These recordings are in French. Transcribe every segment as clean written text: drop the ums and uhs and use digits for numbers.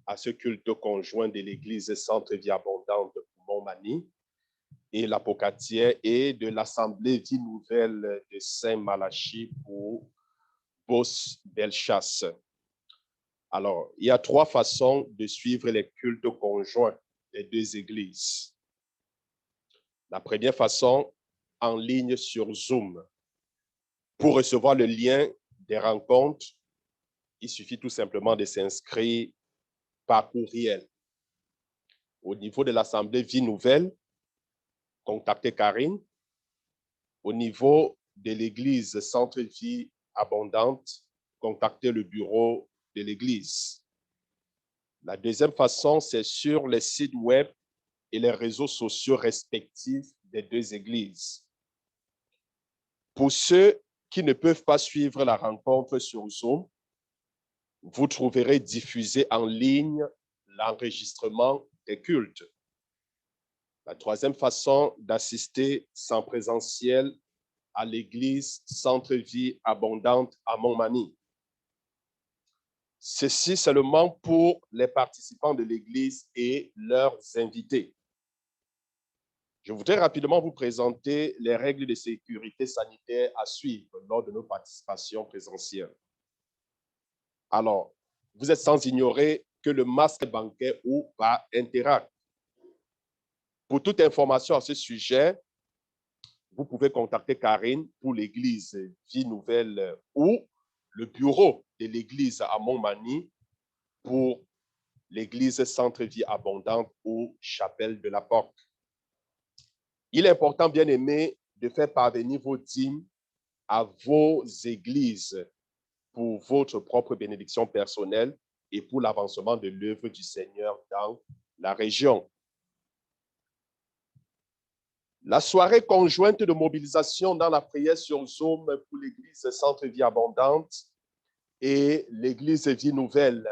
à ce culte conjoint de l'Église Centre Vie Abondante de Montmagny et l'Apocatière et de l'Assemblée Vie Nouvelle de Saint-Malachie pour Beauce-Bellechasse. Alors, il y a 3 façons de suivre les cultes conjoints des 2 églises. La première façon, en ligne sur Zoom. Pour recevoir le lien des rencontres, il suffit tout simplement de s'inscrire par courriel. Au niveau de l'Assemblée Vie Nouvelle, contactez Karine. Au niveau de l'Église Centre Vie Abondante, contactez le bureau de l'Église. La deuxième façon, c'est sur les sites web et les réseaux sociaux respectifs des 2 églises. Pour ceux qui ne peuvent pas suivre la rencontre sur Zoom, vous trouverez diffusé en ligne l'enregistrement des cultes. La troisième façon d'assister sans présentiel à l'église Centre Vie Abondante à Montmagny. Ceci seulement pour les participants de l'église et leurs invités. Je voudrais rapidement vous présenter les règles de sécurité sanitaire à suivre lors de nos participations présentielles. Alors, vous êtes sans ignorer que le masque est bancaire ou par Interact. Pour toute information à ce sujet, vous pouvez contacter Karine pour l'église Vie Nouvelle ou le bureau de l'église à Montmagny pour l'église Centre Vie Abondante ou Chapelle de la Porte. Il est important, bien aimé, de faire parvenir vos dîmes à vos églises pour votre propre bénédiction personnelle et pour l'avancement de l'œuvre du Seigneur dans la région. La soirée conjointe de mobilisation dans la prière sur Zoom pour l'église Centre Vie Abondante et l'église Vie Nouvelle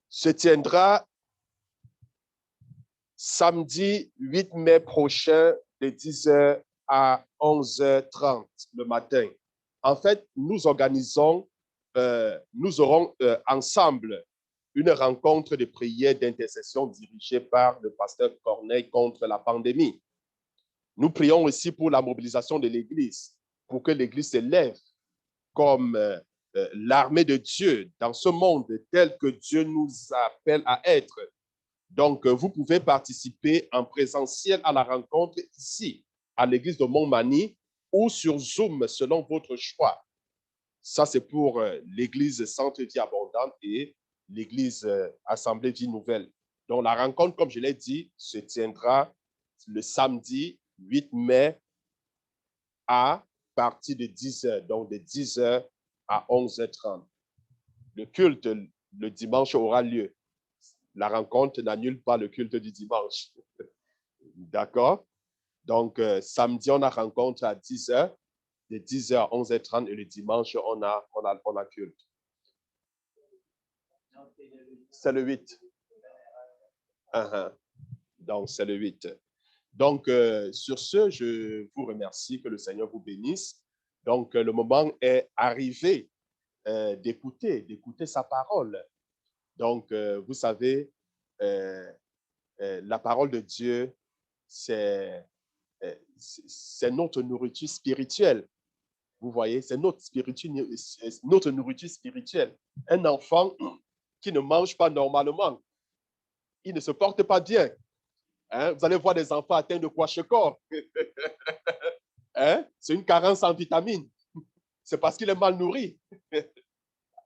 se tiendra samedi 8 mai prochain de 10h à 11h30 le matin. En fait, nous aurons ensemble une rencontre de prière d'intercession dirigée par le pasteur Corneille contre la pandémie. Nous prions aussi pour la mobilisation de l'Église, pour que l'Église s'élève comme l'armée de Dieu dans ce monde tel que Dieu nous appelle à être. Donc, vous pouvez participer en présentiel à la rencontre ici, à l'église de Montmagny, ou sur Zoom, selon votre choix. Ça, c'est pour l'église Centre Vie Abondante et l'église Assemblée Vie Nouvelle. Donc, la rencontre, comme je l'ai dit, se tiendra le samedi 8 mai à partir de 10h, donc de 10h à 11h30. Le culte, le dimanche, aura lieu. La rencontre n'annule pas le culte du dimanche. D'accord? Donc, samedi, on a rencontre à 10h, de 10h à 11h30, et le dimanche, on a culte. C'est le 8. Donc, c'est le 8. Donc, sur ce, je vous remercie, que le Seigneur vous bénisse. Donc, le moment est arrivé d'écouter sa parole. Donc, vous savez, la parole de Dieu, c'est notre nourriture spirituelle. Vous voyez, c'est notre nourriture spirituelle. Un enfant qui ne mange pas normalement, il ne se porte pas bien. Hein? Vous allez voir des enfants atteints de kwashiorkor. Hein? C'est une carence en vitamines. C'est parce qu'il est mal nourri.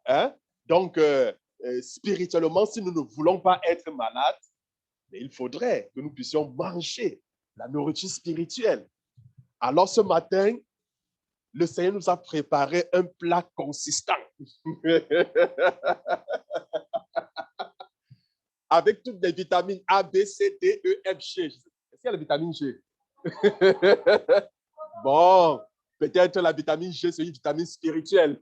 Hein? Donc, spirituellement, si nous ne voulons pas être malades, mais il faudrait que nous puissions manger la nourriture spirituelle. Alors, ce matin, le Seigneur nous a préparé un plat consistant. Avec toutes les vitamines A, B, C, D, E, F, G. Est-ce qu'il y a la vitamine G? Bon, peut-être la vitamine G, c'est une vitamine spirituelle.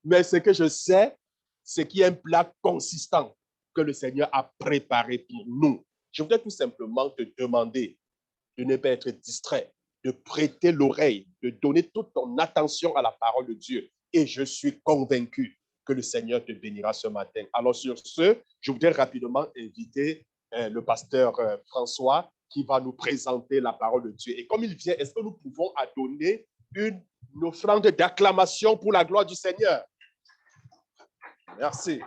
Mais ce que je sais, c'est qu'il y a un plat consistant que le Seigneur a préparé pour nous. Je voudrais tout simplement te demander de ne pas être distrait, de prêter l'oreille, de donner toute ton attention à la parole de Dieu. Et je suis convaincu que le Seigneur te bénira ce matin. Alors sur ce, je voudrais rapidement inviter le pasteur François qui va nous présenter la parole de Dieu. Et comme il vient, est-ce que nous pouvons donner une offrande d'acclamation pour la gloire du Seigneur? Merci.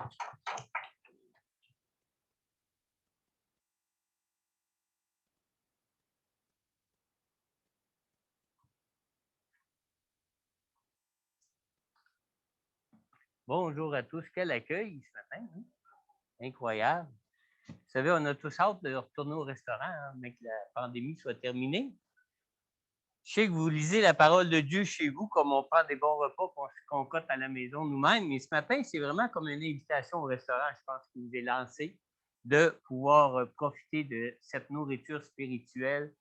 Bonjour à tous. Quel accueil ce matin. Hein? Incroyable. Vous savez, on a tous hâte de retourner au restaurant, hein, mais que la pandémie soit terminée. Je sais que vous lisez la parole de Dieu chez vous, comme on prend des bons repas qu'on se concocte à la maison nous-mêmes. Mais ce matin, c'est vraiment comme une invitation au restaurant, je pense, qui nous est lancée, de pouvoir profiter de cette nourriture spirituelle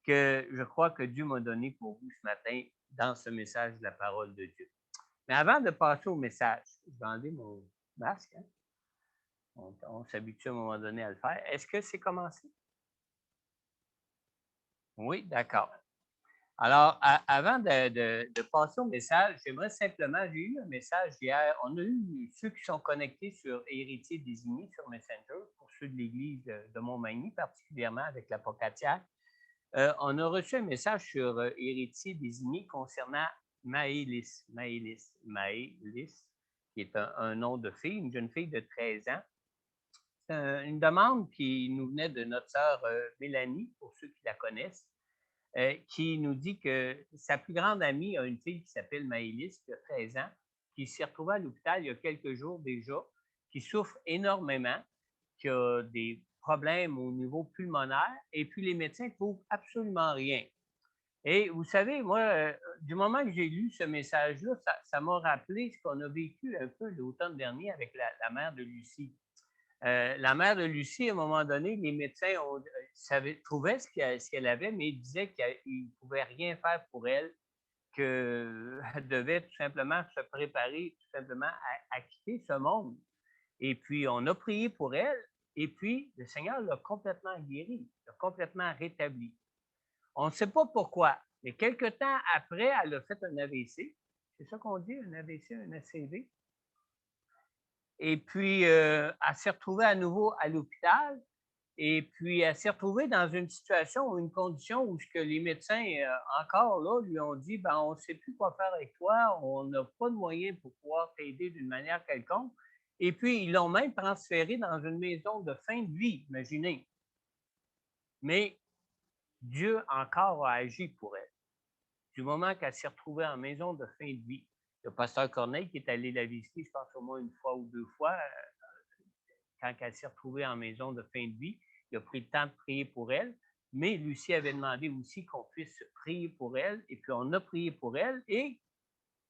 que je crois que Dieu m'a donnée pour vous ce matin dans ce message de la parole de Dieu. Mais avant de passer au message, je vais enlever mon masque. Hein? On s'habitue à un moment donné à le faire. Est-ce que c'est commencé? Oui, d'accord. Alors, avant de passer au message, j'aimerais simplement, j'ai eu un message hier. On a eu ceux qui sont connectés sur Héritier Désigné sur Messenger, pour ceux de l'Église de Montmagny, particulièrement avec la Pocatière. On a reçu un message sur Héritier Désigné concernant Maëlys, qui est un nom de fille, une jeune fille de 13 ans. C'est une demande qui nous venait de notre sœur Mélanie, pour ceux qui la connaissent, qui nous dit que sa plus grande amie a une fille qui s'appelle Maëlys, qui a 13 ans, qui s'est retrouvée à l'hôpital il y a quelques jours déjà, qui souffre énormément, qui a des problèmes au niveau pulmonaire, et puis les médecins ne trouvent absolument rien. Et vous savez, moi, du moment que j'ai lu ce message-là, ça m'a rappelé ce qu'on a vécu un peu l'automne dernier avec la mère de Lucie. La mère de Lucie, à un moment donné, les médecins trouvaient ce qu'elle avait, mais ils disaient qu'ils ne pouvaient rien faire pour elle, qu'elle devait tout simplement se préparer tout simplement à quitter ce monde. Et puis, on a prié pour elle, et puis le Seigneur l'a complètement guérie, l'a complètement rétablie. On ne sait pas pourquoi, mais quelque temps après, elle a fait un AVC. C'est ça qu'on dit, un AVC, un ACV. Et puis, elle s'est retrouvée à nouveau à l'hôpital. Et puis, elle s'est retrouvée dans une situation ou une condition où ce que les médecins, encore là, lui ont dit, ben, on ne sait plus quoi faire avec toi, on n'a pas de moyens pour pouvoir t'aider d'une manière quelconque. Et puis, ils l'ont même transférée dans une maison de fin de vie, imaginez. Mais Dieu encore a agi pour elle. Du moment qu'elle s'est retrouvée en maison de fin de vie, le pasteur Corneille qui est allé la visiter, je pense au moins une fois ou deux fois, quand elle s'est retrouvée en maison de fin de vie, il a pris le temps de prier pour elle, mais Lucie avait demandé aussi qu'on puisse prier pour elle, et puis on a prié pour elle, et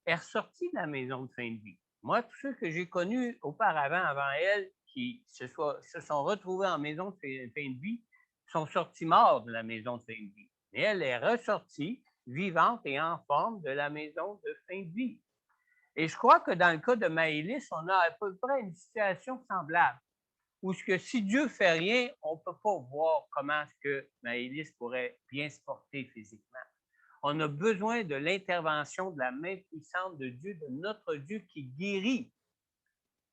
elle est ressortie de la maison de fin de vie. Moi, tous ceux que j'ai connus auparavant, avant elle, qui se sont retrouvés en maison de fin de vie, sont sortis morts de la maison de fin de vie. Mais elle est ressortie, vivante et en forme, de la maison de fin de vie. Et je crois que dans le cas de Maëlys, on a à peu près une situation semblable, où ce que si Dieu fait rien, on ne peut pas voir comment est-ce que Maëlys pourrait bien se porter physiquement. On a besoin de l'intervention de la main puissante de Dieu, de notre Dieu qui guérit.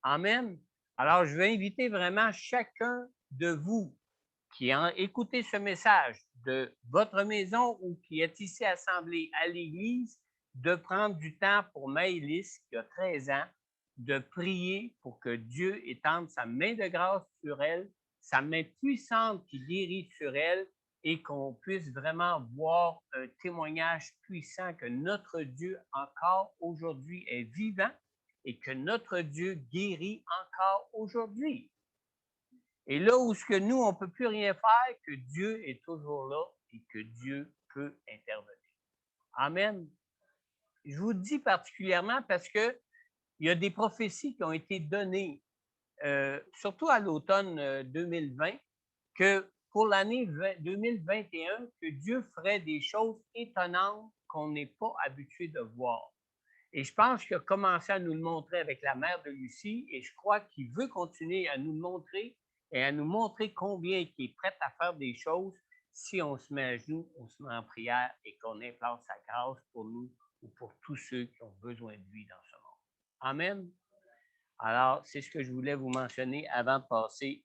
Amen. Alors, je vais inviter vraiment chacun de vous qui a écouté ce message de votre maison ou qui est ici assemblé à l'église, de prendre du temps pour Maëlys, qui a 13 ans, de prier pour que Dieu étende sa main de grâce sur elle, sa main puissante qui guérit sur elle, et qu'on puisse vraiment voir un témoignage puissant que notre Dieu encore aujourd'hui est vivant et que notre Dieu guérit encore aujourd'hui. Et là où ce que nous, on ne peut plus rien faire, que Dieu est toujours là et que Dieu peut intervenir. Amen. Je vous le dis particulièrement parce qu'il y a des prophéties qui ont été données, surtout à l'automne 2020, que pour l'année 2021, que Dieu ferait des choses étonnantes qu'on n'est pas habitué de voir. Et je pense qu'il a commencé à nous le montrer avec la mère de Lucie, et je crois qu'il veut continuer à nous le montrer et à nous montrer combien il est prêt à faire des choses si on se met à genoux, on se met en prière et qu'on implore sa grâce pour nous ou pour tous ceux qui ont besoin de lui dans ce monde. Amen. Alors, c'est ce que je voulais vous mentionner avant de passer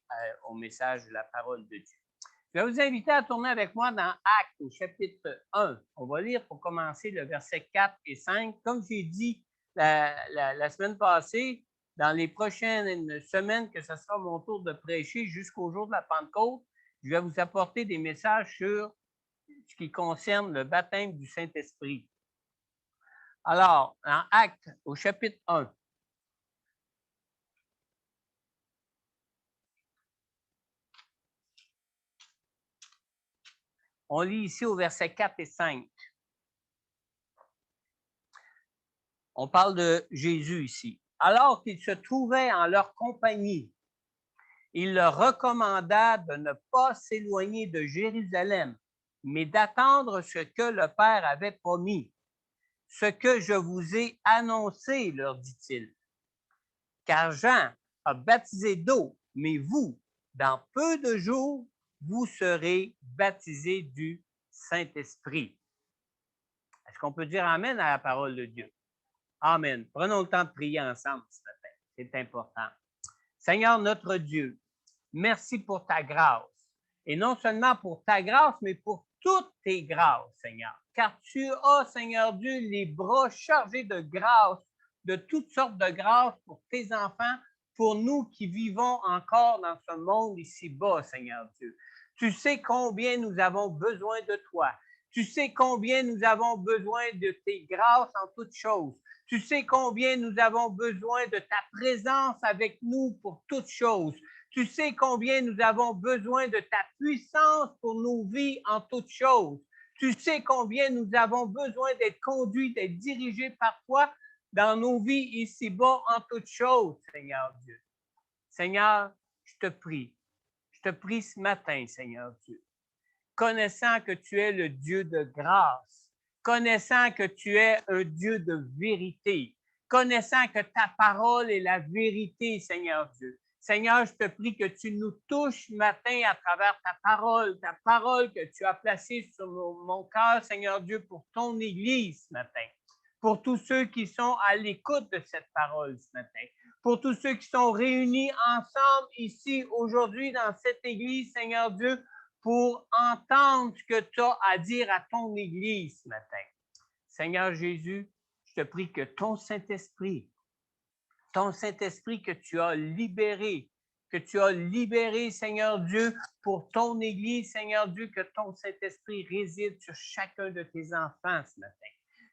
au message de la parole de Dieu. Je vais vous inviter à tourner avec moi dans Actes au chapitre 1. On va lire pour commencer le verset 4 et 5. Comme j'ai dit la semaine passée, dans les prochaines semaines, que ce sera mon tour de prêcher jusqu'au jour de la Pentecôte, je vais vous apporter des messages sur ce qui concerne le baptême du Saint-Esprit. Alors, en Actes au chapitre 1, on lit ici au verset 4 et 5. On parle de Jésus ici. Alors qu'il se trouvait en leur compagnie, il leur recommanda de ne pas s'éloigner de Jérusalem, mais d'attendre ce que le Père avait promis. Ce que je vous ai annoncé, leur dit-il. Car Jean a baptisé d'eau, mais vous, dans peu de jours, vous serez baptisés du Saint-Esprit. Est-ce qu'on peut dire Amen à la parole de Dieu? Amen. Prenons le temps de prier ensemble ce matin. C'est important. Seigneur notre Dieu, merci pour ta grâce. Et non seulement pour ta grâce, mais pour toutes tes grâces, Seigneur. Car tu as, Seigneur Dieu, les bras chargés de grâce, de toutes sortes de grâces pour tes enfants, pour nous qui vivons encore dans ce monde ici-bas, Seigneur Dieu. Tu sais combien nous avons besoin de toi. Tu sais combien nous avons besoin de tes grâces en toutes choses. Tu sais combien nous avons besoin de ta présence avec nous pour toutes choses. Tu sais combien nous avons besoin de ta puissance pour nos vies en toutes choses. Tu sais combien nous avons besoin d'être conduits, d'être dirigés par toi dans nos vies ici-bas en toutes choses, Seigneur Dieu. Seigneur, je te prie ce matin, Seigneur Dieu, connaissant que tu es le Dieu de grâce, connaissant que tu es un Dieu de vérité, connaissant que ta parole est la vérité, Seigneur Dieu. Seigneur, je te prie que tu nous touches ce matin à travers ta parole que tu as placée sur mon cœur, Seigneur Dieu, pour ton Église ce matin, pour tous ceux qui sont à l'écoute de cette parole ce matin, pour tous ceux qui sont réunis ensemble ici aujourd'hui dans cette Église, Seigneur Dieu, pour entendre ce que tu as à dire à ton Église ce matin. Seigneur Jésus, je te prie que ton Saint-Esprit que tu as libéré, Seigneur Dieu, pour ton Église, Seigneur Dieu, que ton Saint-Esprit réside sur chacun de tes enfants ce matin.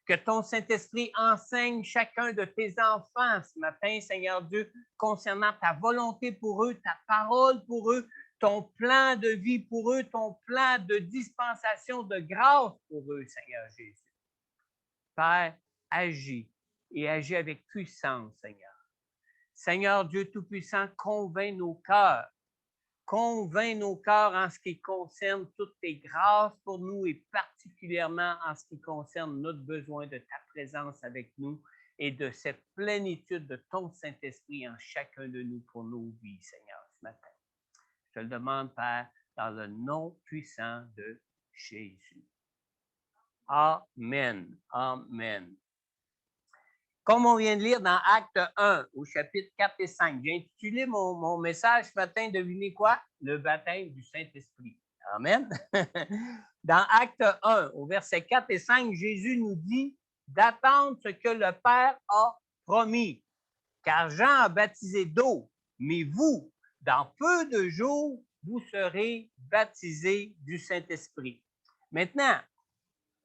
Que ton Saint-Esprit enseigne chacun de tes enfants ce matin, Seigneur Dieu, concernant ta volonté pour eux, ta parole pour eux, ton plan de vie pour eux, ton plan de dispensation de grâce pour eux, Seigneur Jésus. Père, agis et agis avec puissance, Seigneur. Seigneur Dieu Tout-Puissant, convainc nos cœurs en ce qui concerne toutes tes grâces pour nous et particulièrement en ce qui concerne notre besoin de ta présence avec nous et de cette plénitude de ton Saint-Esprit en chacun de nous pour nos vies, Seigneur, ce matin. Je te le demande, Père, dans le nom puissant de Jésus. Amen. Amen. Comme on vient de lire dans Acte 1, au chapitre 4 et 5, j'ai intitulé mon message ce matin, devinez quoi? Le baptême du Saint-Esprit. Amen. Dans Acte 1, au verset 4 et 5, Jésus nous dit d'attendre ce que le Père a promis. Car Jean a baptisé d'eau, mais vous, dans peu de jours, vous serez baptisés du Saint-Esprit. Maintenant,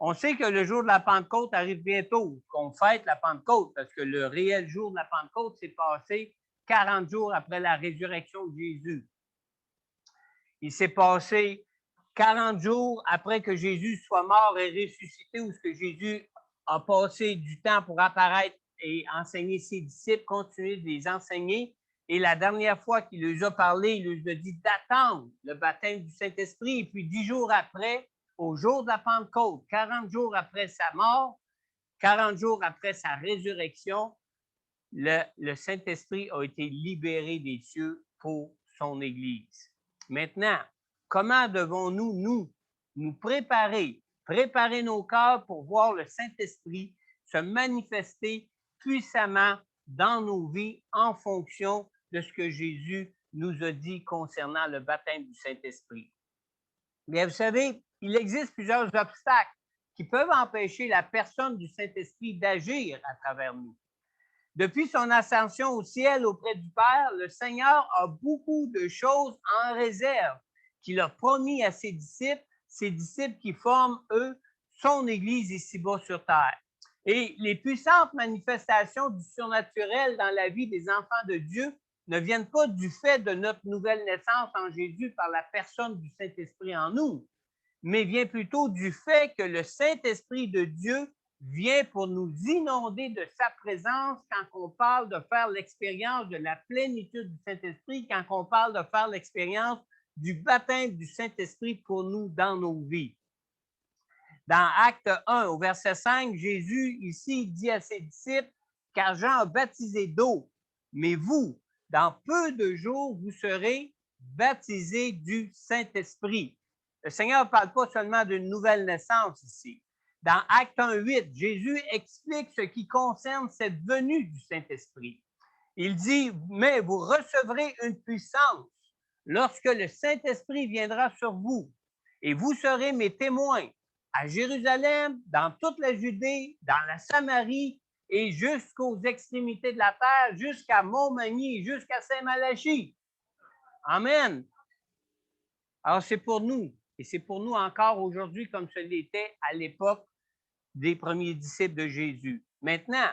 on sait que le jour de la Pentecôte arrive bientôt, qu'on fête la Pentecôte, parce que le réel jour de la Pentecôte s'est passé 40 jours après la résurrection de Jésus. Il s'est passé 40 jours après que Jésus soit mort et ressuscité, où ce que Jésus a passé du temps pour apparaître et enseigner ses disciples, continuer de les enseigner. Et la dernière fois qu'il leur a parlé, il leur a dit d'attendre le baptême du Saint-Esprit. Et puis 10 jours après, au jour de la Pentecôte, 40 jours après sa mort, 40 jours après sa résurrection, le Saint-Esprit a été libéré des cieux pour son Église. Maintenant, comment devons-nous nous préparer nos cœurs pour voir le Saint-Esprit se manifester puissamment dans nos vies en fonction de ce que Jésus nous a dit concernant le baptême du Saint-Esprit. Mais vous savez, il existe plusieurs obstacles qui peuvent empêcher la personne du Saint-Esprit d'agir à travers nous. Depuis son ascension au ciel auprès du Père, le Seigneur a beaucoup de choses en réserve qu'il a promis à ses disciples qui forment, eux, son Église ici-bas sur terre. Et les puissantes manifestations du surnaturel dans la vie des enfants de Dieu ne viennent pas du fait de notre nouvelle naissance en Jésus par la personne du Saint-Esprit en nous, mais vient plutôt du fait que le Saint-Esprit de Dieu vient pour nous inonder de sa présence quand on parle de faire l'expérience de la plénitude du Saint-Esprit, quand on parle de faire l'expérience du baptême du Saint-Esprit pour nous dans nos vies. Dans Acte 1, au verset 5, Jésus, ici, dit à ses disciples, « Car Jean a baptisé d'eau, mais vous, dans peu de jours, vous serez baptisés du Saint-Esprit. » Le Seigneur ne parle pas seulement d'une nouvelle naissance ici. Dans Acte 1:8, Jésus explique ce qui concerne cette venue du Saint-Esprit. Il dit, « Mais vous recevrez une puissance lorsque le Saint-Esprit viendra sur vous, et vous serez mes témoins à Jérusalem, dans toute la Judée, dans la Samarie et jusqu'aux extrémités de la terre, jusqu'à Montmagny, jusqu'à Saint-Malachie. » Amen. Alors, c'est pour nous, et c'est pour nous encore aujourd'hui comme ce l'était à l'époque des premiers disciples de Jésus. Maintenant,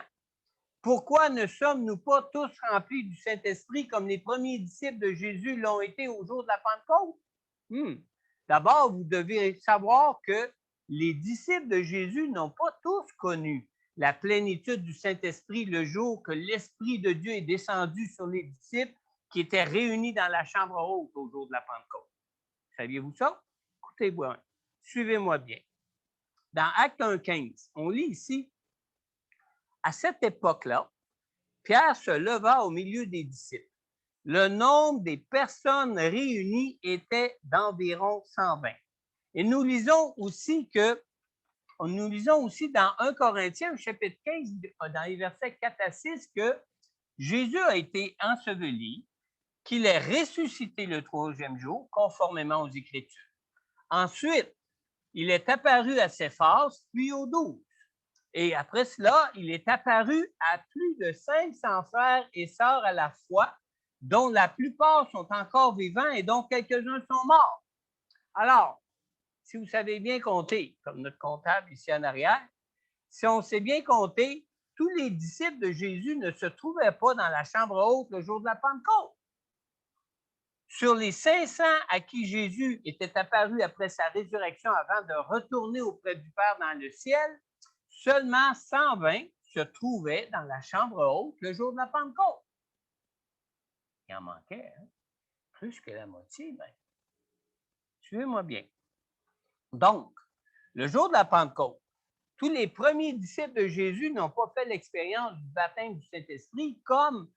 pourquoi ne sommes-nous pas tous remplis du Saint-Esprit comme les premiers disciples de Jésus l'ont été au jour de la Pentecôte? D'abord, vous devez savoir que les disciples de Jésus n'ont pas tous connu la plénitude du Saint-Esprit le jour que l'Esprit de Dieu est descendu sur les disciples qui étaient réunis dans la chambre haute au jour de la Pentecôte. Saviez-vous ça? Écoutez-moi, suivez-moi bien. Dans Acte 1:15, on lit ici, « À cette époque-là, Pierre se leva au milieu des disciples. Le nombre des personnes réunies était d'environ 120. » Et nous lisons aussi dans 1 Corinthiens, chapitre 15, dans les versets 4 à 6, que Jésus a été enseveli, qu'il est ressuscité le troisième jour, conformément aux Écritures. Ensuite, il est apparu à Céphas, puis aux 12. Et après cela, il est apparu à plus de 500 frères et sœurs à la fois, dont la plupart sont encore vivants et dont quelques-uns sont morts. Alors, si vous savez bien compter, comme notre comptable ici en arrière, si on sait bien compter, tous les disciples de Jésus ne se trouvaient pas dans la chambre haute le jour de la Pentecôte. Sur les 500 à qui Jésus était apparu après sa résurrection avant de retourner auprès du Père dans le ciel, seulement 120 se trouvaient dans la chambre haute le jour de la Pentecôte. Il en manquait, hein? Plus que la moitié, bien. Suivez-moi bien. Donc, le jour de la Pentecôte, tous les premiers disciples de Jésus n'ont pas fait l'expérience du baptême du Saint-Esprit comme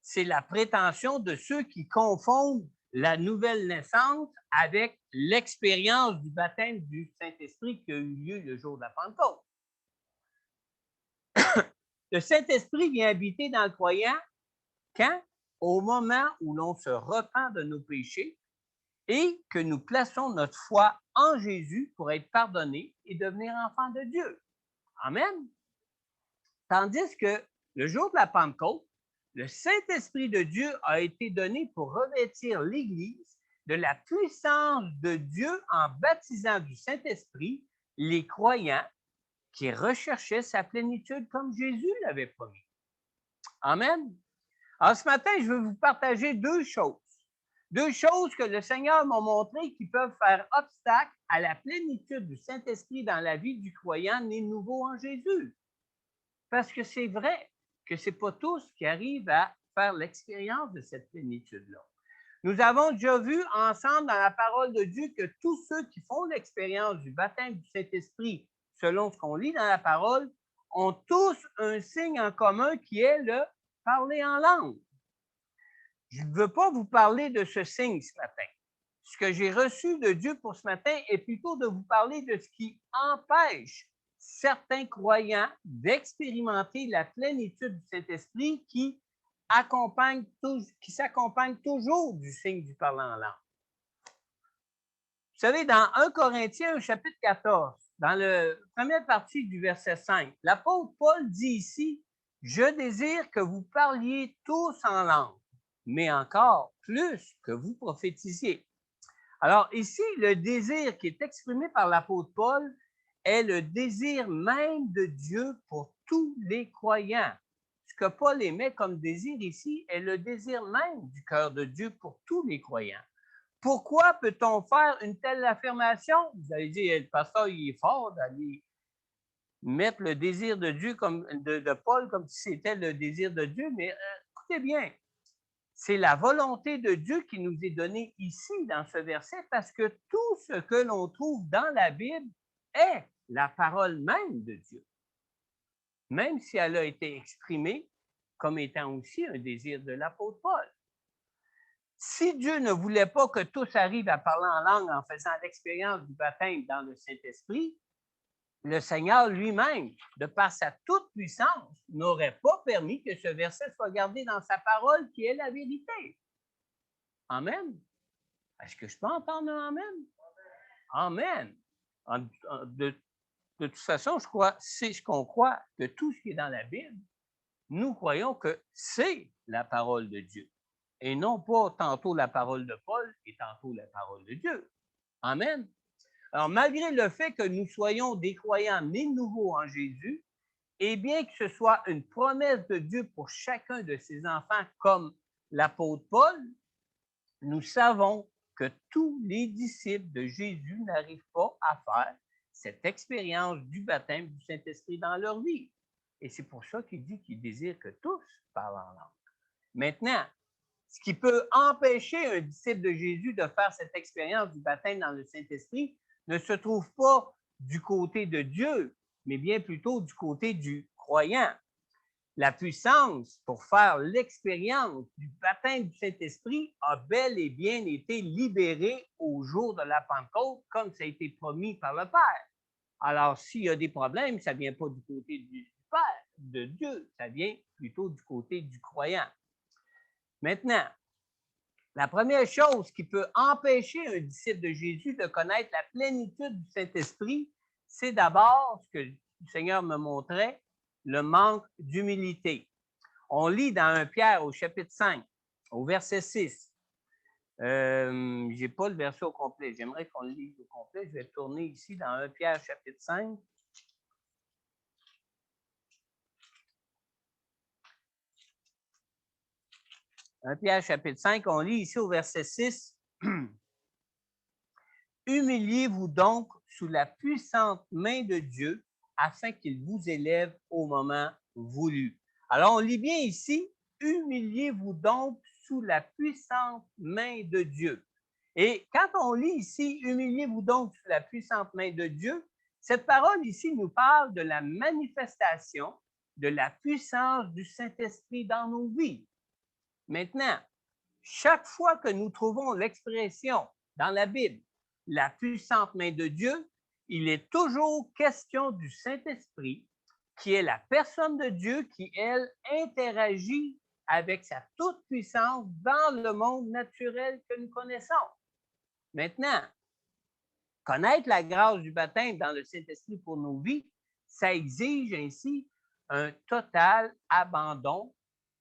c'est la prétention de ceux qui confondent la nouvelle naissance avec l'expérience du baptême du Saint-Esprit qui a eu lieu le jour de la Pentecôte. Le Saint-Esprit vient habiter dans le croyant quand? Au moment où l'on se repent de nos péchés et que nous plaçons notre foi en Jésus pour être pardonnés et devenir enfants de Dieu. Amen. Tandis que le jour de la Pentecôte, le Saint-Esprit de Dieu a été donné pour revêtir l'Église de la puissance de Dieu en baptisant du Saint-Esprit les croyants qui recherchaient sa plénitude comme Jésus l'avait promis. Amen. Alors ce matin, je veux vous partager deux choses. Deux choses que le Seigneur m'a montrées qui peuvent faire obstacle à la plénitude du Saint-Esprit dans la vie du croyant né nouveau en Jésus. Parce que c'est vrai que ce n'est pas tous qui arrivent à faire l'expérience de cette plénitude-là. Nous avons déjà vu ensemble dans la parole de Dieu que tous ceux qui font l'expérience du baptême du Saint-Esprit, selon ce qu'on lit dans la parole, ont tous un signe en commun qui est le parler en langue. Je ne veux pas vous parler de ce signe ce matin. Ce que j'ai reçu de Dieu pour ce matin est plutôt de vous parler de ce qui empêche certains croyants d'expérimenter la plénitude du Saint-Esprit qui s'accompagne toujours du signe du parlant en langue. Vous savez, dans 1 Corinthiens, chapitre 14, dans la première partie du verset 5, l'apôtre Paul dit ici, « Je désire que vous parliez tous en langue, mais encore plus que vous prophétisiez. » Alors ici, le désir qui est exprimé par l'apôtre Paul est le désir même de Dieu pour tous les croyants. Ce que Paul émet comme désir ici est le désir même du cœur de Dieu pour tous les croyants. Pourquoi peut-on faire une telle affirmation? Vous allez dire, le pasteur, il est fort d'aller mettre le désir de Dieu de Paul comme si c'était le désir de Dieu, mais écoutez bien, c'est la volonté de Dieu qui nous est donnée ici dans ce verset parce que tout ce que l'on trouve dans la Bible est la parole même de Dieu, même si elle a été exprimée comme étant aussi un désir de l'apôtre Paul. Si Dieu ne voulait pas que tous arrivent à parler en langue en faisant l'expérience du baptême dans le Saint-Esprit, le Seigneur lui-même, de par sa toute-puissance, n'aurait pas permis que ce verset soit gardé dans sa parole qui est la vérité. Amen. Est-ce que je peux entendre un Amen? Amen. De toute façon, c'est ce qu'on croit, que tout ce qui est dans la Bible, nous croyons que c'est la parole de Dieu. Et non pas tantôt la parole de Paul et tantôt la parole de Dieu. Amen. Alors, malgré le fait que nous soyons des croyants nés de nouveau en Jésus, et bien que ce soit une promesse de Dieu pour chacun de ses enfants, comme l'apôtre Paul, nous savons que tous les disciples de Jésus n'arrivent pas à faire cette expérience du baptême du Saint-Esprit dans leur vie. Et c'est pour ça qu'il dit qu'il désire que tous parlent en langue. Maintenant, ce qui peut empêcher un disciple de Jésus de faire cette expérience du baptême dans le Saint-Esprit ne se trouve pas du côté de Dieu, mais bien plutôt du côté du croyant. La puissance pour faire l'expérience du baptême du Saint-Esprit a bel et bien été libérée au jour de la Pentecôte, comme ça a été promis par le Père. Alors, s'il y a des problèmes, ça ne vient pas du côté du Père, de Dieu, ça vient plutôt du côté du croyant. Maintenant, la première chose qui peut empêcher un disciple de Jésus de connaître la plénitude du Saint-Esprit, c'est d'abord ce que le Seigneur me montrait, le manque d'humilité. On lit dans 1 Pierre au chapitre 5, au verset 6. Je n'ai pas le verset au complet. J'aimerais qu'on le lise au complet. Je vais tourner ici dans 1 Pierre chapitre 5. 1 Pierre chapitre 5, on lit ici au verset 6. Humiliez-vous donc sous la puissante main de Dieu afin qu'il vous élève au moment voulu. Alors, on lit bien ici, humiliez-vous donc sous la puissante main de Dieu. Et quand on lit ici, humiliez-vous donc sous la puissante main de Dieu, cette parole ici nous parle de la manifestation de la puissance du Saint-Esprit dans nos vies. Maintenant, chaque fois que nous trouvons l'expression dans la Bible, la puissante main de Dieu, il est toujours question du Saint-Esprit, qui est la personne de Dieu qui, elle, interagit avec sa toute-puissance dans le monde naturel que nous connaissons. Maintenant, connaître la grâce du baptême dans le Saint-Esprit pour nos vies, ça exige ainsi un total abandon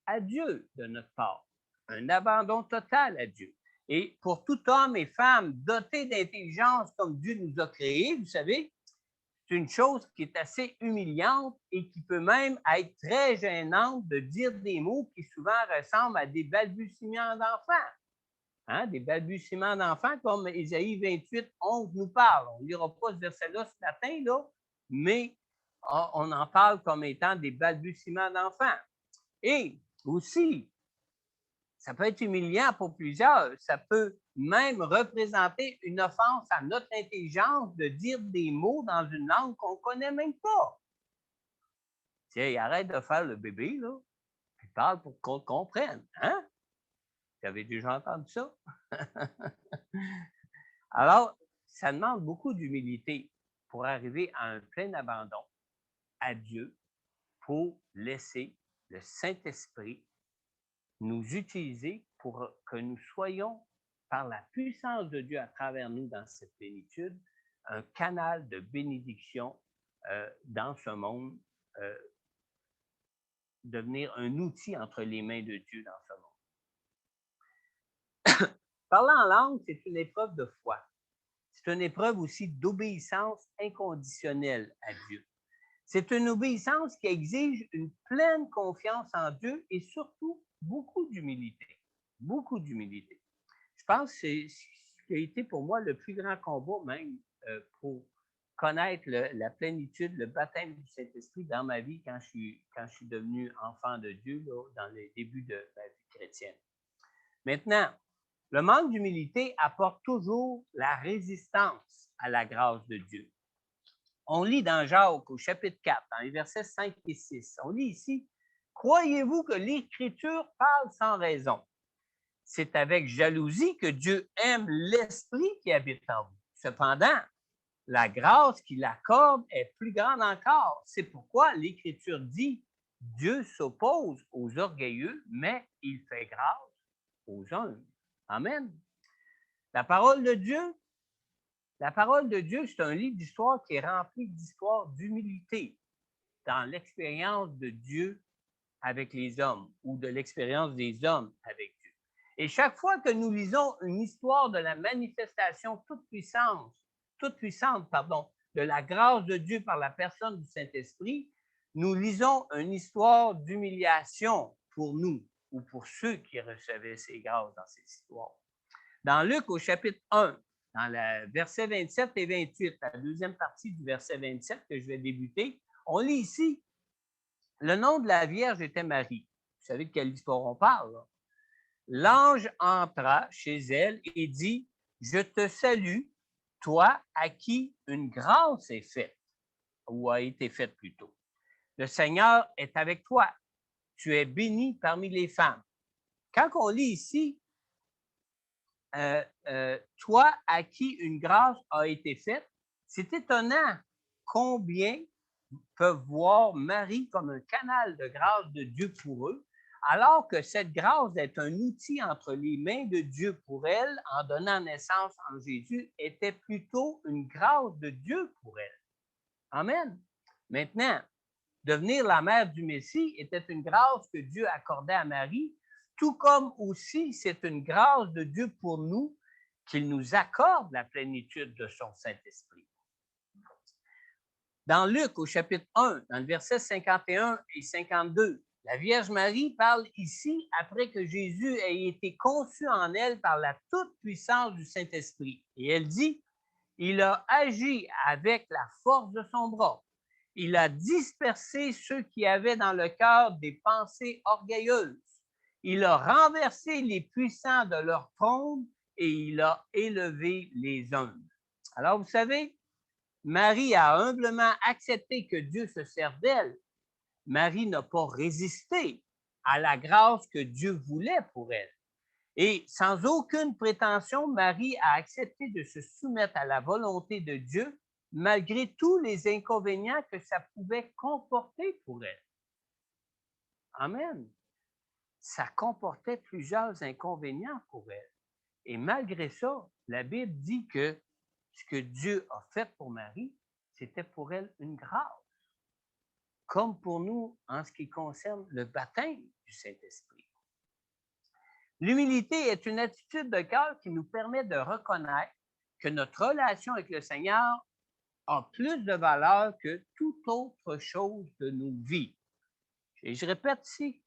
à Dieu de notre part. Un abandon total à Dieu. Et pour tout homme et femme dotés d'intelligence comme Dieu nous a créés, vous savez, c'est une chose qui est assez humiliante et qui peut même être très gênante de dire des mots qui souvent ressemblent à des balbutiements d'enfants. Hein? Des balbutiements d'enfants comme Ésaïe 28, 11 nous parle. On ne lira pas ce verset-là ce matin, là, mais on en parle comme étant des balbutiements d'enfants. Et aussi, ça peut être humiliant pour plusieurs. Ça peut même représenter une offense à notre intelligence de dire des mots dans une langue qu'on ne connaît même pas. Tiens, arrête de faire le bébé, là, puis parle pour qu'on comprenne. Hein? Vous avez déjà entendu ça? Alors, ça demande beaucoup d'humilité pour arriver à un plein abandon à Dieu pour laisser le Saint-Esprit nous utiliser pour que nous soyons, par la puissance de Dieu à travers nous dans cette plénitude, un canal de bénédiction dans ce monde, devenir un outil entre les mains de Dieu dans ce monde. Parler en langue, c'est une épreuve de foi. C'est une épreuve aussi d'obéissance inconditionnelle à Dieu. C'est une obéissance qui exige une pleine confiance en Dieu et surtout beaucoup d'humilité. Beaucoup d'humilité. Je pense que c'est ce qui a été pour moi le plus grand combat même pour connaître la plénitude, le baptême du Saint-Esprit dans ma vie quand je suis devenu enfant de Dieu, là, dans les débuts de ma vie chrétienne. Maintenant, le manque d'humilité apporte toujours la résistance à la grâce de Dieu. On lit dans Jacques au chapitre 4, dans les versets 5 et 6, on lit ici, « Croyez-vous que l'Écriture parle sans raison? C'est avec jalousie que Dieu aime l'Esprit qui habite en vous. Cependant, la grâce qu'il accorde est plus grande encore. C'est pourquoi l'Écriture dit, Dieu s'oppose aux orgueilleux, mais il fait grâce aux humbles. » Amen. La parole de Dieu, c'est un livre d'histoire qui est rempli d'histoires d'humilité dans l'expérience de Dieu avec les hommes ou de l'expérience des hommes avec Dieu. Et chaque fois que nous lisons une histoire de la manifestation toute puissante, de la grâce de Dieu par la personne du Saint-Esprit, nous lisons une histoire d'humiliation pour nous ou pour ceux qui recevaient ces grâces dans ces histoires. Dans Luc, au chapitre 1, dans le verset 27 et 28, la deuxième partie du verset 27 que je vais débuter, on lit ici, le nom de la Vierge était Marie. Vous savez de quelle histoire on parle, là? L'ange entra chez elle et dit, « Je te salue, toi à qui une grâce est faite, ou a été faite plutôt. Le Seigneur est avec toi. Tu es bénie parmi les femmes. » Quand on lit ici, toi à qui une grâce a été faite, c'est étonnant combien peuvent voir Marie comme un canal de grâce de Dieu pour eux, alors que cette grâce est un outil entre les mains de Dieu pour elle, en donnant naissance en Jésus, était plutôt une grâce de Dieu pour elle. Amen. Maintenant, devenir la mère du Messie était une grâce que Dieu accordait à Marie, tout comme aussi c'est une grâce de Dieu pour nous qu'il nous accorde la plénitude de son Saint-Esprit. Dans Luc, au chapitre 1, dans le verset 51 et 52, la Vierge Marie parle ici après que Jésus ait été conçu en elle par la toute-puissance du Saint-Esprit. Et elle dit, « Il a agi avec la force de son bras. Il a dispersé ceux qui avaient dans le cœur des pensées orgueilleuses. Il a renversé les puissants de leur trône et il a élevé les humbles. » Alors, vous savez, Marie a humblement accepté que Dieu se serve d'elle. Marie n'a pas résisté à la grâce que Dieu voulait pour elle. Et sans aucune prétention, Marie a accepté de se soumettre à la volonté de Dieu, malgré tous les inconvénients que ça pouvait comporter pour elle. Amen. Ça comportait plusieurs inconvénients pour elle. Et malgré ça, la Bible dit que ce que Dieu a fait pour Marie, c'était pour elle une grâce, comme pour nous en ce qui concerne le baptême du Saint-Esprit. L'humilité est une attitude de cœur qui nous permet de reconnaître que notre relation avec le Seigneur a plus de valeur que toute autre chose de nos vies. Et je répète ici,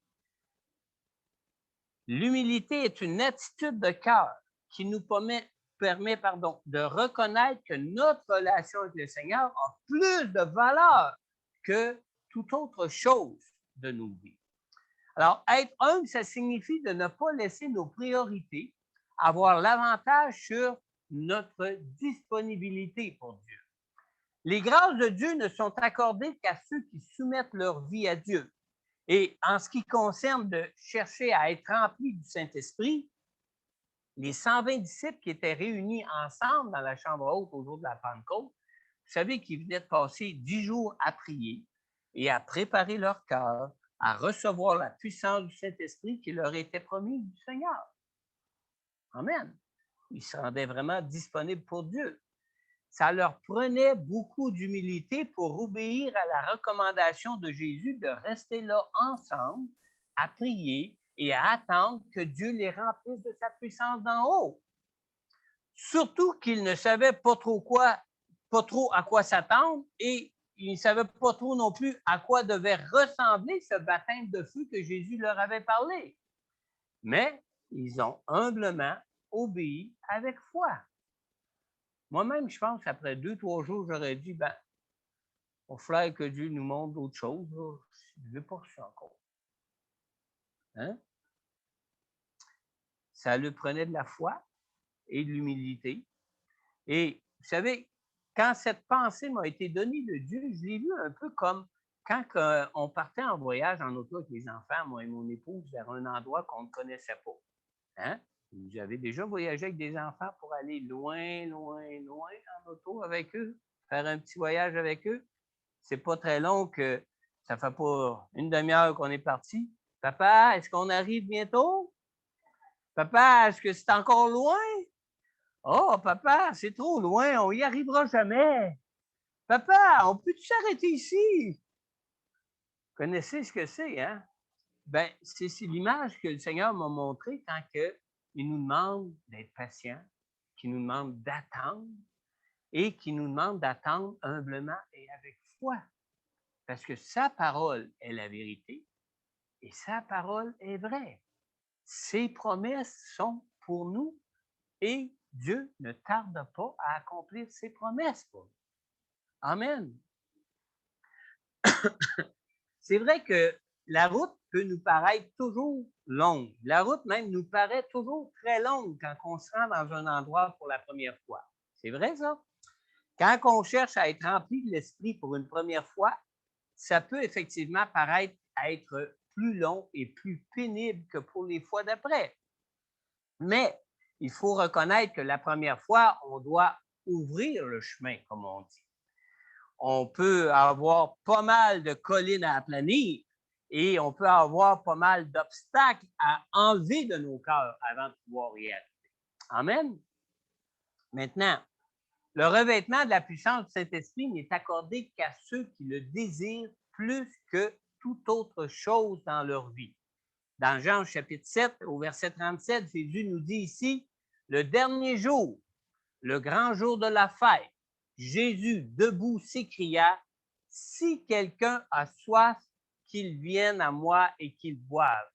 l'humilité est une attitude de cœur qui nous permet de reconnaître que notre relation avec le Seigneur a plus de valeur que toute autre chose de nos vies. Alors, être humble, ça signifie de ne pas laisser nos priorités avoir l'avantage sur notre disponibilité pour Dieu. Les grâces de Dieu ne sont accordées qu'à ceux qui soumettent leur vie à Dieu. Et en ce qui concerne de chercher à être remplis du Saint-Esprit, les 120 disciples qui étaient réunis ensemble dans la chambre haute au jour de la Pentecôte, vous savez qu'ils venaient de passer 10 jours à prier. et à préparer leur cœur à recevoir la puissance du Saint-Esprit qui leur était promise du Seigneur. Amen. Ils se rendaient vraiment disponibles pour Dieu. Ça leur prenait beaucoup d'humilité pour obéir à la recommandation de Jésus de rester là ensemble, à prier et à attendre que Dieu les remplisse de sa puissance d'en haut. Surtout qu'ils ne savaient pas trop à quoi s'attendre et ils ne savaient pas trop non plus à quoi devait ressembler ce baptême de feu que Jésus leur avait parlé. Mais ils ont humblement obéi avec foi. Moi-même, je pense, après 2-3 jours, j'aurais dit, il va falloir que Dieu nous montre d'autres choses. Là. Je ne veux pas ça encore. Hein? Ça lui prenait de la foi et de l'humilité. Et vous savez, quand cette pensée m'a été donnée de Dieu, je l'ai vu un peu comme quand on partait en voyage en auto avec les enfants, moi et mon épouse, vers un endroit qu'on ne connaissait pas. Hein? Vous avez déjà voyagé avec des enfants pour aller loin, loin, loin en auto avec eux, faire un petit voyage avec eux? C'est pas très long que ça fait pas une demi-heure qu'on est parti. Papa, est-ce qu'on arrive bientôt? Papa, est-ce que c'est encore loin? Oh, papa, c'est trop loin, on y arrivera jamais. Papa, on peut-tu s'arrêter ici? Vous connaissez ce que c'est, hein? C'est l'image que le Seigneur m'a montrée quand il nous demande d'être patient, qu'il nous demande d'attendre et qu'il nous demande d'attendre humblement et avec foi. Parce que sa parole est la vérité et sa parole est vraie. Ses promesses sont pour nous et Dieu ne tarde pas à accomplir ses promesses pour nous. Amen. C'est vrai que la route peut nous paraître toujours longue. La route même nous paraît toujours très longue quand on se rend dans un endroit pour la première fois. C'est vrai, ça? Quand on cherche à être rempli de l'Esprit pour une première fois, ça peut effectivement paraître être plus long et plus pénible que pour les fois d'après. Mais il faut reconnaître que la première fois, on doit ouvrir le chemin, comme on dit. On peut avoir pas mal de collines à aplanir et on peut avoir pas mal d'obstacles à enlever de nos cœurs avant de pouvoir y arriver. Amen. Maintenant, le revêtement de la puissance du Saint-Esprit n'est accordé qu'à ceux qui le désirent plus que toute autre chose dans leur vie. Dans Jean chapitre 7, au verset 37, Jésus nous dit ici, le dernier jour, le grand jour de la fête, Jésus, debout, s'écria, si quelqu'un a soif, qu'il vienne à moi et qu'il boive.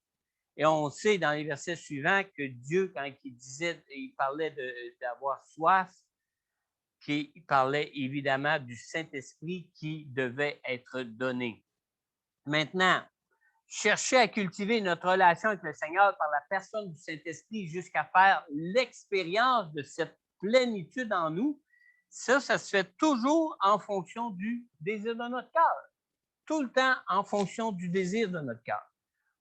Et on sait dans les versets suivants que Dieu, quand il parlait d'avoir soif, qu'il parlait évidemment du Saint-Esprit qui devait être donné. Maintenant, chercher à cultiver notre relation avec le Seigneur par la personne du Saint-Esprit jusqu'à faire l'expérience de cette plénitude en nous, ça se fait toujours en fonction du désir de notre cœur. Tout le temps en fonction du désir de notre cœur.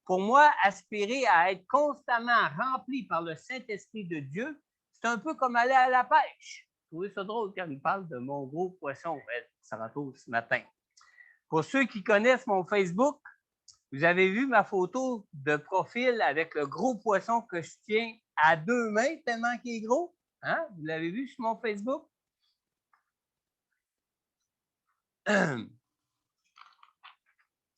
Pour moi, aspirer à être constamment rempli par le Saint-Esprit de Dieu, c'est un peu comme aller à la pêche. Vous trouvez ça drôle quand il parle de mon gros poisson, ça retourne ce matin. Pour ceux qui connaissent mon Facebook, vous avez vu ma photo de profil avec le gros poisson que je tiens à 2 mains tellement qu'il est gros? Hein? Vous l'avez vu sur mon Facebook? Ce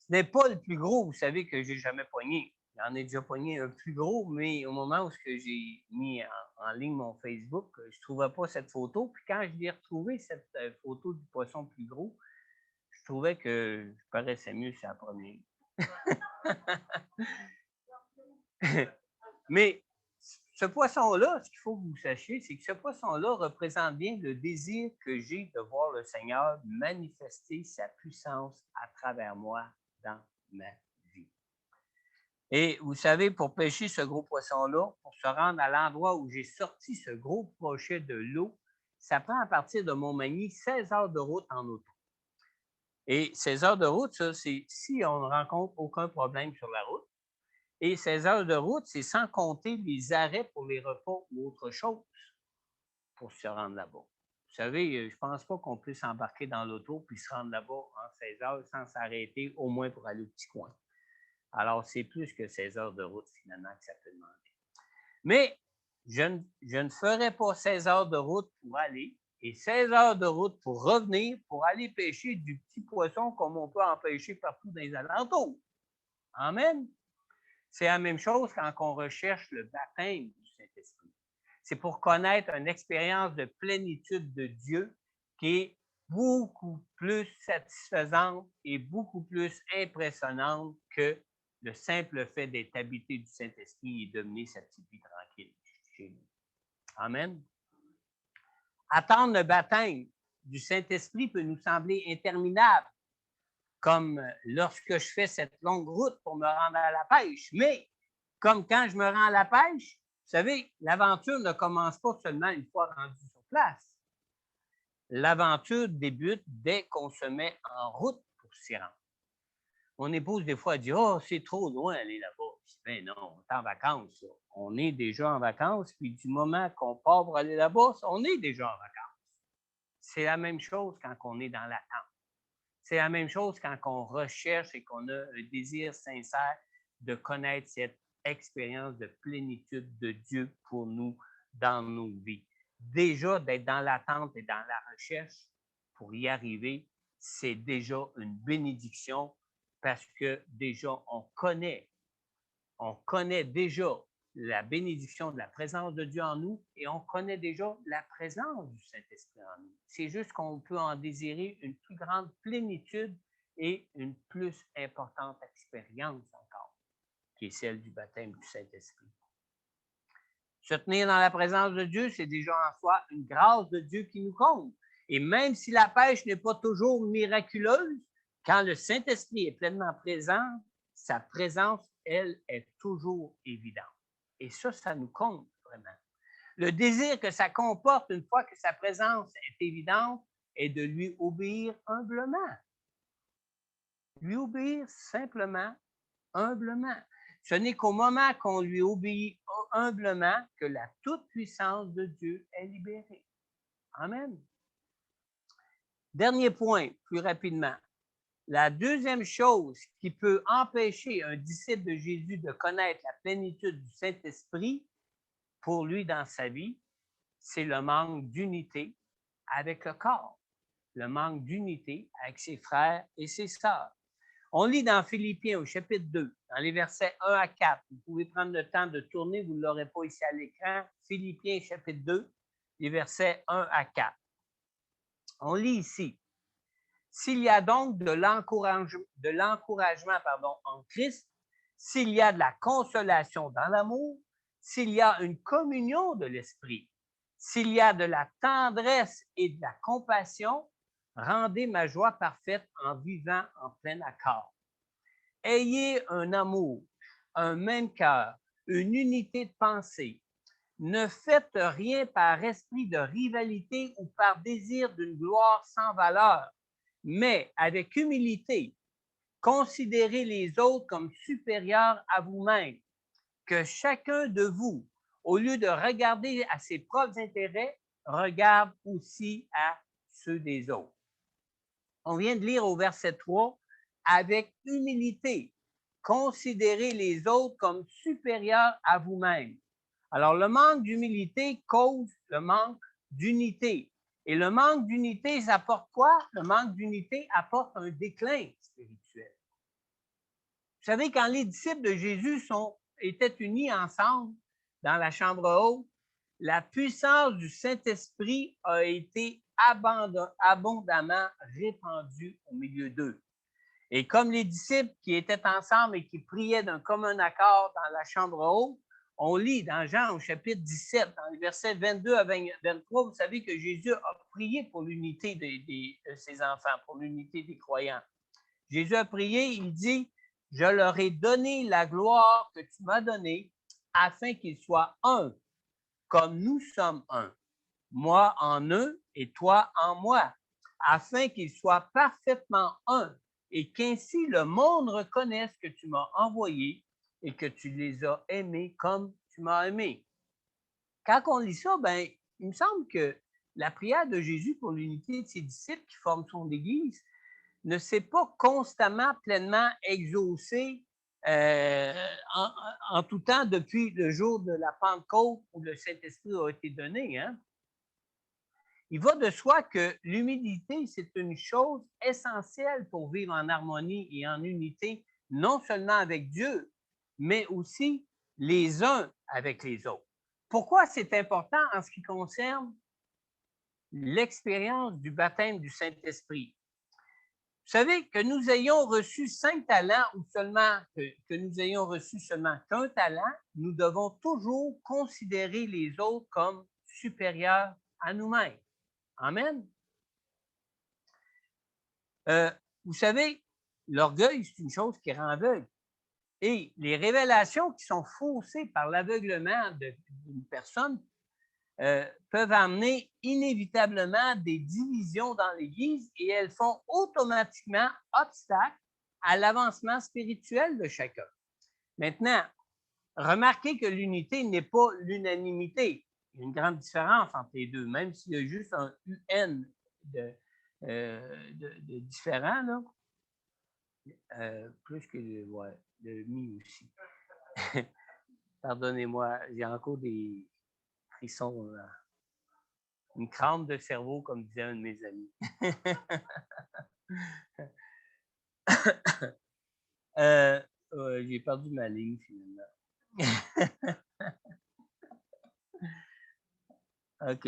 n'est pas le plus gros, vous savez, que j'ai jamais pogné. J'en ai déjà pogné un plus gros, mais au moment où j'ai mis en ligne mon Facebook, je ne trouvais pas cette photo. Puis quand je l'ai retrouvée, cette photo du poisson plus gros, je trouvais que je paraissais mieux sur la première. Mais ce poisson-là, ce qu'il faut que vous sachiez, c'est que ce poisson-là représente bien le désir que j'ai de voir le Seigneur manifester sa puissance à travers moi dans ma vie. Et vous savez, pour pêcher ce gros poisson-là, pour se rendre à l'endroit où j'ai sorti ce gros crochet de l'eau, ça prend à partir de Montmagny 16 heures de route en auto. Et 16 heures de route, ça, c'est si on ne rencontre aucun problème sur la route. Et 16 heures de route, c'est sans compter les arrêts pour les repas ou autre chose pour se rendre là-bas. savez, je ne pense pas qu'on puisse embarquer dans l'auto puis se rendre là-bas en 16 heures sans s'arrêter, au moins pour aller au petit coin. Alors, c'est plus que 16 heures de route, finalement, que ça peut demander. Mais je ne ferai pas 16 heures de route pour aller et 16 heures de route pour revenir pour aller pêcher du petit poisson comme on peut en pêcher partout dans les alentours. Amen. C'est la même chose quand on recherche le baptême du Saint-Esprit. C'est pour connaître une expérience de plénitude de Dieu qui est beaucoup plus satisfaisante et beaucoup plus impressionnante que le simple fait d'être habité du Saint-Esprit et de mener sa petite vie tranquille chez nous. Amen. Attendre le baptême du Saint-Esprit peut nous sembler interminable, comme lorsque je fais cette longue route pour me rendre à la pêche. Mais comme quand je me rends à la pêche, vous savez, l'aventure ne commence pas seulement une fois rendu sur place. L'aventure débute dès qu'on se met en route pour s'y rendre. Mon épouse, des fois, dit « Oh, c'est trop loin aller là-bas. » Je dis « Ben non, on est en vacances. Là. On est déjà en vacances, puis du moment qu'on part pour aller là-bas, on est déjà en vacances. » C'est la même chose quand on est dans l'attente. C'est la même chose quand on recherche et qu'on a un désir sincère de connaître cette expérience de plénitude de Dieu pour nous dans nos vies. Déjà, d'être dans l'attente et dans la recherche pour y arriver, c'est déjà une bénédiction parce que déjà, on connaît déjà la bénédiction de la présence de Dieu en nous et on connaît déjà la présence du Saint-Esprit en nous. C'est juste qu'on peut en désirer une plus grande plénitude et une plus importante expérience encore, qui est celle du baptême du Saint-Esprit. Se tenir dans la présence de Dieu, c'est déjà en soi une grâce de Dieu qui nous comble. Et même si la pêche n'est pas toujours miraculeuse, quand le Saint-Esprit est pleinement présent, sa présence, elle, est toujours évidente. Et ça nous compte vraiment. Le désir que ça comporte une fois que sa présence est évidente est de lui obéir humblement. Lui obéir simplement, humblement. Ce n'est qu'au moment qu'on lui obéit humblement que la toute-puissance de Dieu est libérée. Amen. Dernier point, plus rapidement. La deuxième chose qui peut empêcher un disciple de Jésus de connaître la plénitude du Saint-Esprit pour lui dans sa vie, c'est le manque d'unité avec le corps, le manque d'unité avec ses frères et ses sœurs. On lit dans Philippiens au chapitre 2, dans les versets 1 à 4. Vous pouvez prendre le temps de tourner, vous ne l'aurez pas ici à l'écran. Philippiens chapitre 2, les versets 1 à 4. On lit ici. S'il y a donc de l'encouragement en Christ, s'il y a de la consolation dans l'amour, s'il y a une communion de l'esprit, s'il y a de la tendresse et de la compassion, rendez ma joie parfaite en vivant en plein accord. Ayez un amour, un même cœur, une unité de pensée. Ne faites rien par esprit de rivalité ou par désir d'une gloire sans valeur, mais avec humilité, considérez les autres comme supérieurs à vous-même. Que chacun de vous, au lieu de regarder à ses propres intérêts, regarde aussi à ceux des autres. On vient de lire au verset 3, avec humilité, considérez les autres comme supérieurs à vous-même. Alors, le manque d'humilité cause le manque d'unité. Et le manque d'unité, ça apporte quoi? Le manque d'unité apporte un déclin spirituel. Vous savez, quand les disciples de Jésus étaient unis ensemble dans la chambre haute, la puissance du Saint-Esprit a été abondamment répandue au milieu d'eux. Et comme les disciples qui étaient ensemble et qui priaient d'un commun accord dans la chambre haute, on lit dans Jean au chapitre 17, dans les versets 22 à 23, vous savez que Jésus a prié pour l'unité de ses enfants, pour l'unité des croyants. Jésus a prié, il dit, « Je leur ai donné la gloire que tu m'as donnée, afin qu'ils soient un, comme nous sommes un. Moi en eux et toi en moi, afin qu'ils soient parfaitement un, et qu'ainsi le monde reconnaisse que tu m'as envoyé et que tu les as aimés comme tu m'as aimé. » Quand on lit ça, il me semble que la prière de Jésus pour l'unité de ses disciples qui forment son Église ne s'est pas constamment, pleinement exaucée en tout temps depuis le jour de la Pentecôte où le Saint-Esprit a été donné. Hein? Il va de soi que l'humilité, c'est une chose essentielle pour vivre en harmonie et en unité, non seulement avec Dieu, mais aussi les uns avec les autres. Pourquoi c'est important en ce qui concerne l'expérience du baptême du Saint-Esprit? Vous savez, que nous ayons reçu 5 talents ou seulement que nous ayons reçu seulement qu'un talent, nous devons toujours considérer les autres comme supérieurs à nous-mêmes. Amen. Vous savez, l'orgueil, c'est une chose qui rend aveugle. Et les révélations qui sont faussées par l'aveuglement d'une personne peuvent amener inévitablement des divisions dans l'Église et elles font automatiquement obstacle à l'avancement spirituel de chacun. Maintenant, remarquez que l'unité n'est pas l'unanimité. Il y a une grande différence entre les deux, même s'il y a juste un UN de différent, là. Plus que le mi aussi. Pardonnez-moi, j'ai encore des frissons, une crampe de cerveau, comme disait un de mes amis. J'ai perdu ma ligne, finalement. OK.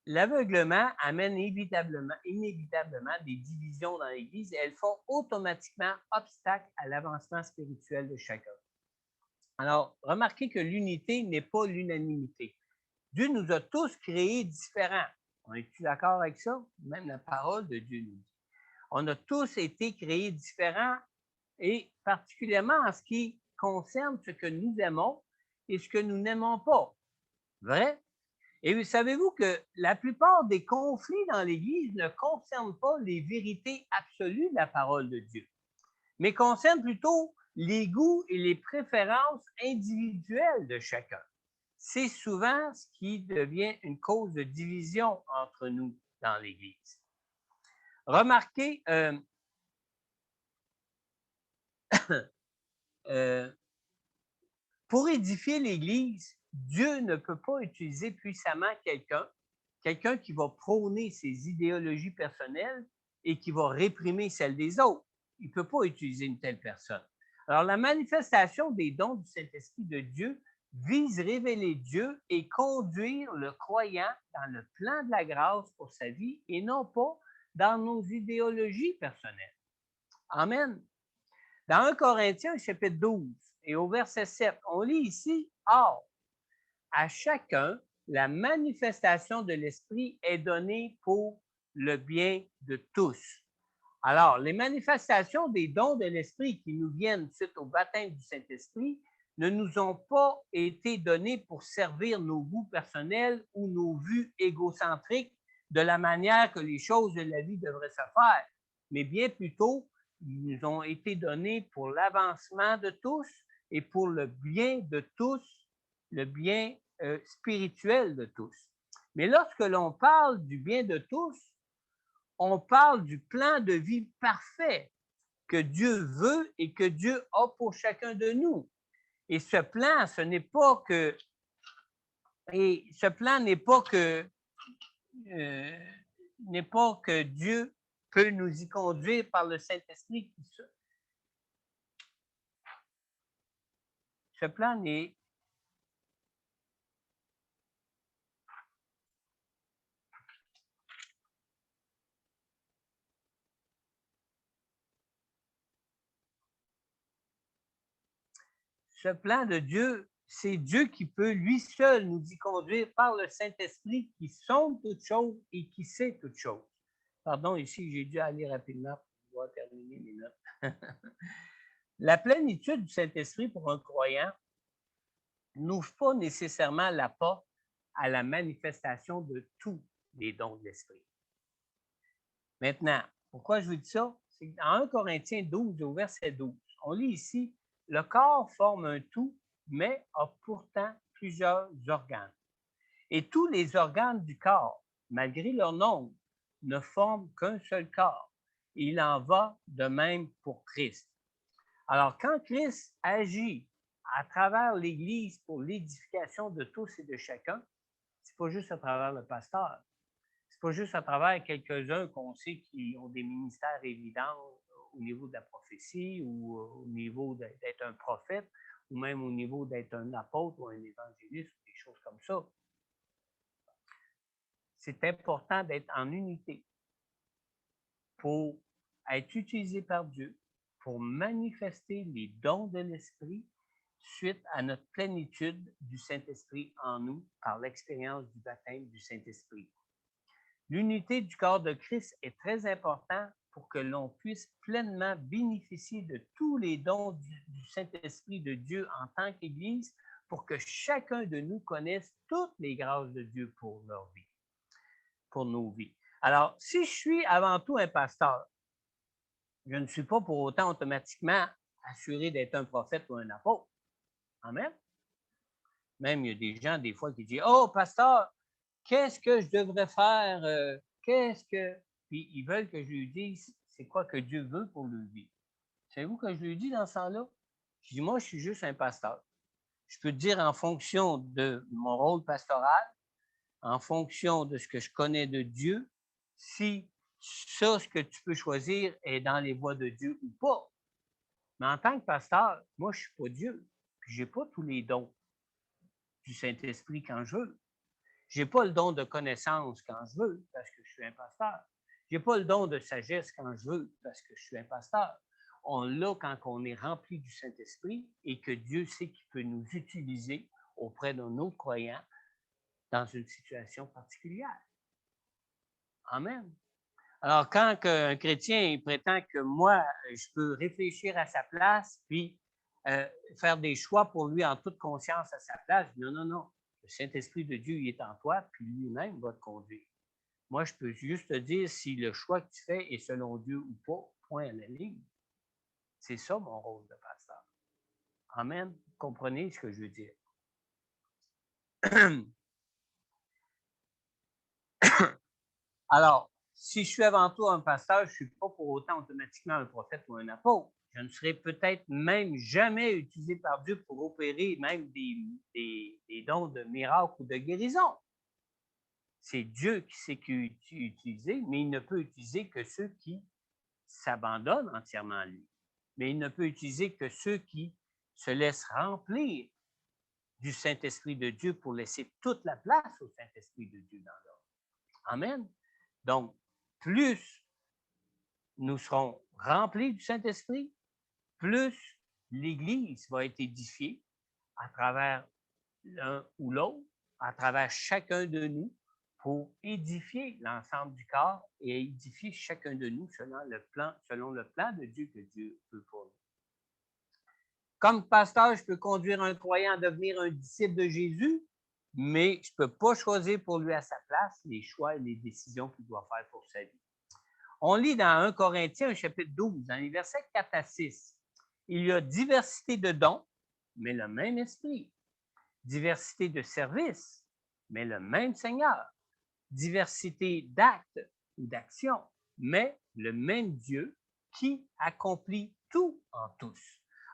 L'aveuglement amène inévitablement des divisions dans l'Église et elles font automatiquement obstacle à l'avancement spirituel de chacun. Alors, remarquez que l'unité n'est pas l'unanimité. Dieu nous a tous créés différents. On est-tu d'accord avec ça? Même la parole de Dieu nous dit. On a tous été créés différents et particulièrement en ce qui concerne ce que nous aimons et ce que nous n'aimons pas. Vrai? Et savez-vous que la plupart des conflits dans l'Église ne concernent pas les vérités absolues de la parole de Dieu, mais concernent plutôt les goûts et les préférences individuelles de chacun. C'est souvent ce qui devient une cause de division entre nous dans l'Église. Remarquez, pour édifier l'Église, Dieu ne peut pas utiliser puissamment quelqu'un qui va prôner ses idéologies personnelles et qui va réprimer celles des autres. Il ne peut pas utiliser une telle personne. Alors, la manifestation des dons du Saint-Esprit de Dieu vise révéler Dieu et conduire le croyant dans le plan de la grâce pour sa vie et non pas dans nos idéologies personnelles. Amen. Dans 1 Corinthiens, chapitre 12, et au verset 7, on lit ici, « Or, à chacun, la manifestation de l'Esprit est donnée pour le bien de tous. » Alors, les manifestations des dons de l'Esprit qui nous viennent suite au baptême du Saint-Esprit ne nous ont pas été données pour servir nos goûts personnels ou nos vues égocentriques de la manière que les choses de la vie devraient se faire, mais bien plutôt, ils nous ont été donnés pour l'avancement de tous et pour le bien de tous, le bien spirituel de tous. Mais lorsque l'on parle du bien de tous, on parle du plan de vie parfait que Dieu veut et que Dieu a pour chacun de nous. Et ce plan, n'est pas que Dieu peut nous y conduire par le Saint-Esprit. Ce plan n'est Ce plan de Dieu, c'est Dieu qui peut lui seul nous y conduire par le Saint-Esprit qui sonde toutes choses et qui sait toutes choses. Pardon, ici, j'ai dû aller rapidement pour pouvoir terminer mes notes. La plénitude du Saint-Esprit pour un croyant n'ouvre pas nécessairement la porte à la manifestation de tous les dons de l'Esprit. Maintenant, pourquoi je vous dis ça? C'est dans 1 Corinthiens 12, au verset 12, on lit ici, le corps forme un tout, mais a pourtant plusieurs organes. Et tous les organes du corps, malgré leur nombre, ne forment qu'un seul corps. Il en va de même pour Christ. Alors, quand Christ agit à travers l'Église pour l'édification de tous et de chacun, c'est pas juste à travers le pasteur. C'est pas juste à travers quelques-uns qu'on sait qui ont des ministères évidents au niveau de la prophétie ou au niveau d'être un prophète ou même au niveau d'être un apôtre ou un évangéliste ou des choses comme ça. C'est important d'être en unité pour être utilisé par Dieu, pour manifester les dons de l'Esprit suite à notre plénitude du Saint-Esprit en nous par l'expérience du baptême du Saint-Esprit. L'unité du corps de Christ est très importante pour que l'on puisse pleinement bénéficier de tous les dons du Saint-Esprit de Dieu en tant qu'Église, pour que chacun de nous connaisse toutes les grâces de Dieu pour leur vie, pour nos vies. Alors, si je suis avant tout un pasteur, je ne suis pas pour autant automatiquement assuré d'être un prophète ou un apôtre. Amen. Même, il y a des gens, des fois, qui disent « Oh, pasteur, qu'est-ce que je devrais faire? Qu'est-ce que… » Puis, ils veulent que je lui dise c'est quoi que Dieu veut pour leur vie. Savez-vous que je lui dis dans ce temps-là? Je dis « Moi, je suis juste un pasteur. Je peux te dire en fonction de mon rôle pastoral, en fonction de ce que je connais de Dieu, si ça, ce que tu peux choisir est dans les voies de Dieu ou pas. Mais en tant que pasteur, moi, je ne suis pas Dieu. Puis, je n'ai pas tous les dons du Saint-Esprit quand je veux. Je n'ai pas le don de connaissance quand je veux, parce que je suis un pasteur. Je n'ai pas le don de sagesse quand je veux, parce que je suis un pasteur. On l'a quand on est rempli du Saint-Esprit et que Dieu sait qu'il peut nous utiliser auprès d'un autre croyant dans une situation particulière. Amen. Alors, quand un chrétien prétend que moi, je peux réfléchir à sa place, puis faire des choix pour lui en toute conscience à sa place, non, non, non. Le Saint-Esprit de Dieu, il est en toi, puis lui-même va te conduire. Moi, je peux juste te dire si le choix que tu fais est selon Dieu ou pas, point à la ligne. C'est ça mon rôle de pasteur. Amen. Vous comprenez ce que je veux dire? Alors, si je suis avant tout un pasteur, je ne suis pas pour autant automatiquement un prophète ou un apôtre. Je ne serai peut-être même jamais utilisé par Dieu pour opérer même des dons de miracles ou de guérison. C'est Dieu qui sait qui utiliser, mais il ne peut utiliser que ceux qui s'abandonnent entièrement à lui. Mais il ne peut utiliser que ceux qui se laissent remplir du Saint-Esprit de Dieu pour laisser toute la place au Saint-Esprit de Dieu dans leur vie. Amen. Donc, plus nous serons remplis du Saint-Esprit, plus l'Église va être édifiée à travers l'un ou l'autre, à travers chacun de nous, pour édifier l'ensemble du corps et édifier chacun de nous selon le plan de Dieu que Dieu veut pour nous. Comme pasteur, je peux conduire un croyant à devenir un disciple de Jésus, mais je ne peux pas choisir pour lui à sa place les choix et les décisions qu'il doit faire pour sa vie. On lit dans 1 Corinthiens, chapitre 12, dans les versets 4 à 6. Il y a diversité de dons, mais le même esprit. Diversité de services, mais le même Seigneur. Diversité d'actes ou d'actions, mais le même Dieu qui accomplit tout en tous.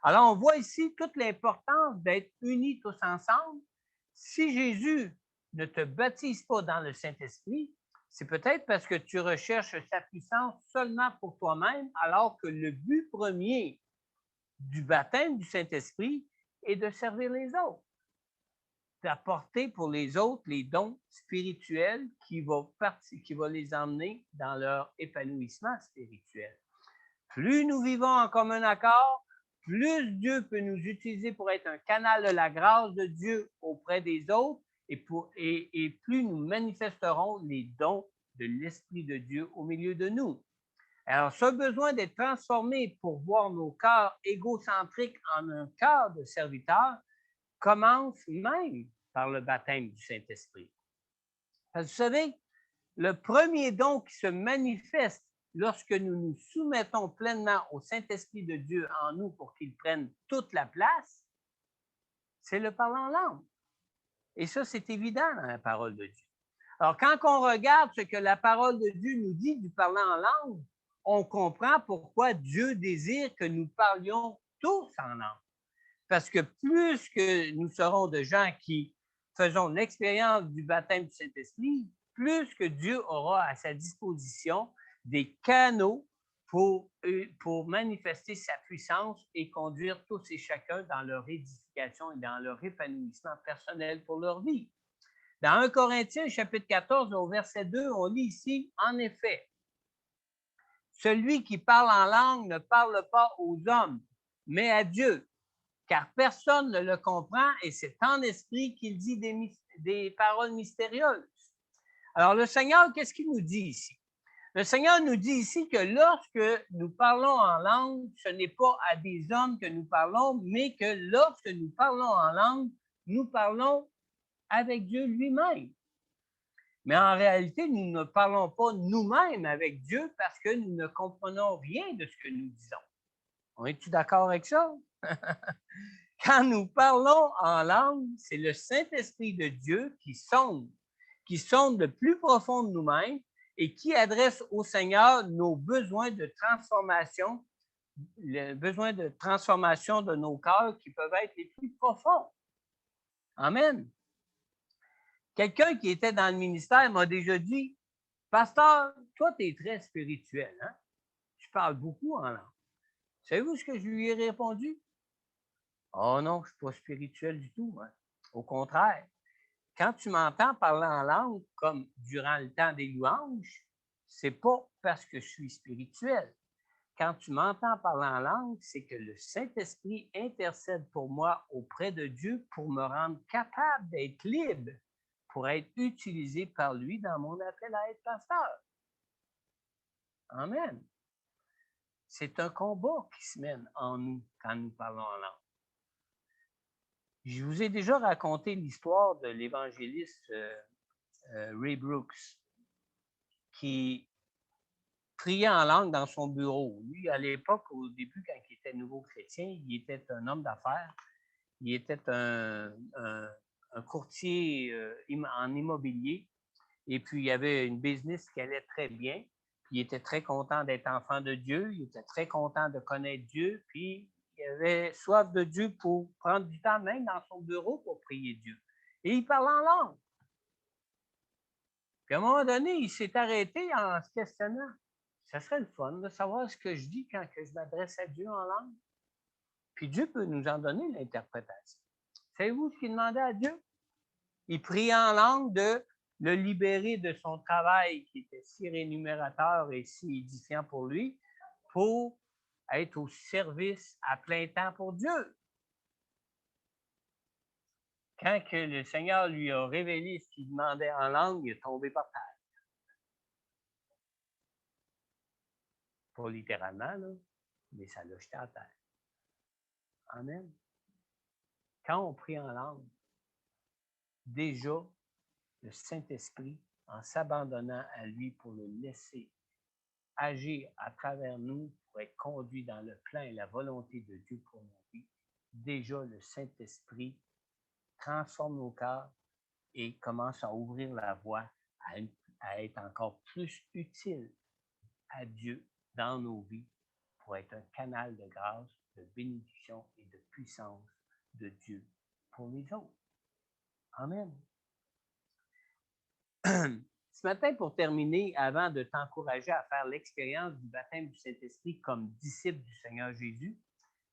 Alors, on voit ici toute l'importance d'être unis tous ensemble. Si Jésus ne te baptise pas dans le Saint-Esprit, c'est peut-être parce que tu recherches sa puissance seulement pour toi-même, alors que le but premier du baptême du Saint-Esprit est de servir les autres, d'apporter pour les autres les dons spirituels qui vont les emmener dans leur épanouissement spirituel. Plus nous vivons en commun accord, plus Dieu peut nous utiliser pour être un canal de la grâce de Dieu auprès des autres et plus nous manifesterons les dons de l'Esprit de Dieu au milieu de nous. Alors, ce besoin d'être transformé pour voir nos cœurs égocentriques en un cœur de serviteur commence même par le baptême du Saint-Esprit. Parce que vous savez, le premier don qui se manifeste lorsque nous nous soumettons pleinement au Saint-Esprit de Dieu en nous pour qu'il prenne toute la place, c'est le parler en langue. Et ça, c'est évident dans la parole de Dieu. Alors, quand on regarde ce que la parole de Dieu nous dit du parler en langue, on comprend pourquoi Dieu désire que nous parlions tous en langue. Parce que plus que nous serons de gens qui faisons l'expérience du baptême du Saint-Esprit, plus que Dieu aura à sa disposition des canaux pour manifester sa puissance et conduire tous et chacun dans leur édification et dans leur épanouissement personnel pour leur vie. Dans 1 Corinthiens, chapitre 14, au verset 2, on lit ici, « En effet, celui qui parle en langue ne parle pas aux hommes, mais à Dieu, car personne ne le comprend et c'est en esprit qu'il dit des paroles mystérieuses. » Alors, le Seigneur, qu'est-ce qu'il nous dit ici? Le Seigneur nous dit ici que lorsque nous parlons en langue, ce n'est pas à des hommes que nous parlons, mais que lorsque nous parlons en langue, nous parlons avec Dieu lui-même. Mais en réalité, nous ne parlons pas nous-mêmes avec Dieu parce que nous ne comprenons rien de ce que nous disons. On est-tu d'accord avec ça? Quand nous parlons en langue, c'est le Saint-Esprit de Dieu qui sonde le plus profond de nous-mêmes et qui adresse au Seigneur nos besoins de transformation, les besoins de transformation de nos cœurs qui peuvent être les plus profonds. Amen. Quelqu'un qui était dans le ministère m'a déjà dit, « Pasteur, toi, tu es très spirituel, hein? Tu parles beaucoup en langue. » Savez-vous ce que je lui ai répondu? « Oh non, je ne suis pas spirituel du tout. Hein. Au contraire, quand tu m'entends parler en langue, comme durant le temps des louanges, ce n'est pas parce que je suis spirituel. Quand tu m'entends parler en langue, c'est que le Saint-Esprit intercède pour moi auprès de Dieu pour me rendre capable d'être libre, pour être utilisé par lui dans mon appel à être pasteur. » Amen. C'est un combat qui se mène en nous quand nous parlons en langue. Je vous ai déjà raconté l'histoire de l'évangéliste Ray Brooks, qui priait en langue dans son bureau. Lui, à l'époque, au début, quand il était nouveau chrétien, il était un homme d'affaires. Il était un courtier en immobilier. Et puis, il y avait une business qui allait très bien. Puis, il était très content d'être enfant de Dieu. Il était très content de connaître Dieu. Puis, il avait soif de Dieu pour prendre du temps même dans son bureau pour prier Dieu. Et il parlait en langue. Puis, à un moment donné, il s'est arrêté en se questionnant. Ça serait le fun de savoir ce que je dis quand je m'adresse à Dieu en langue. Puis Dieu peut nous en donner l'interprétation. Savez-vous ce qu'il demandait à Dieu? Il priait en langue de le libérer de son travail qui était si rémunérateur et si édifiant pour lui, pour être au service à plein temps pour Dieu. Quand que le Seigneur lui a révélé ce qu'il demandait en langue, il est tombé par terre. Pas littéralement, là, mais ça l'a jeté à terre. Amen. Quand on prie en langue, déjà, le Saint-Esprit, en s'abandonnant à lui pour le laisser agir à travers nous, pour être conduit dans le plan et la volonté de Dieu pour nos vies, déjà le Saint-Esprit transforme nos cœurs et commence à ouvrir la voie à être encore plus utile à Dieu dans nos vies pour être un canal de grâce, de bénédiction et de puissance de Dieu pour les autres. Amen. Ce matin, pour terminer, avant de t'encourager à faire l'expérience du baptême du Saint-Esprit comme disciple du Seigneur Jésus,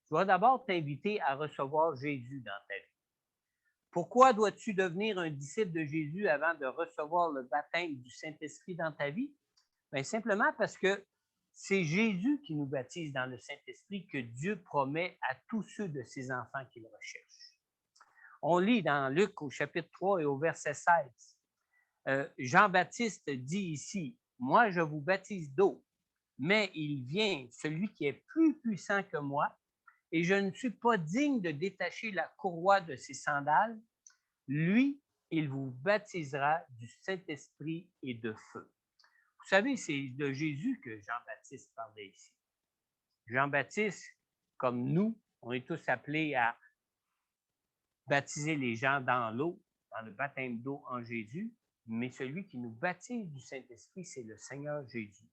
je dois d'abord t'inviter à recevoir Jésus dans ta vie. Pourquoi dois-tu devenir un disciple de Jésus avant de recevoir le baptême du Saint-Esprit dans ta vie? Bien, simplement parce que c'est Jésus qui nous baptise dans le Saint-Esprit que Dieu promet à tous ceux de ses enfants qu'il recherche. On lit dans Luc au chapitre 3 et au verset 16. Jean-Baptiste dit ici, « Moi, je vous baptise d'eau, mais il vient celui qui est plus puissant que moi, et je ne suis pas digne de détacher la courroie de ses sandales. Lui, il vous baptisera du Saint-Esprit et de feu. » Vous savez, c'est de Jésus que Jean-Baptiste parlait ici. Jean-Baptiste, comme nous, on est tous appelés à baptiser les gens dans l'eau, dans le baptême d'eau en Jésus, mais celui qui nous baptise du Saint-Esprit, c'est le Seigneur Jésus.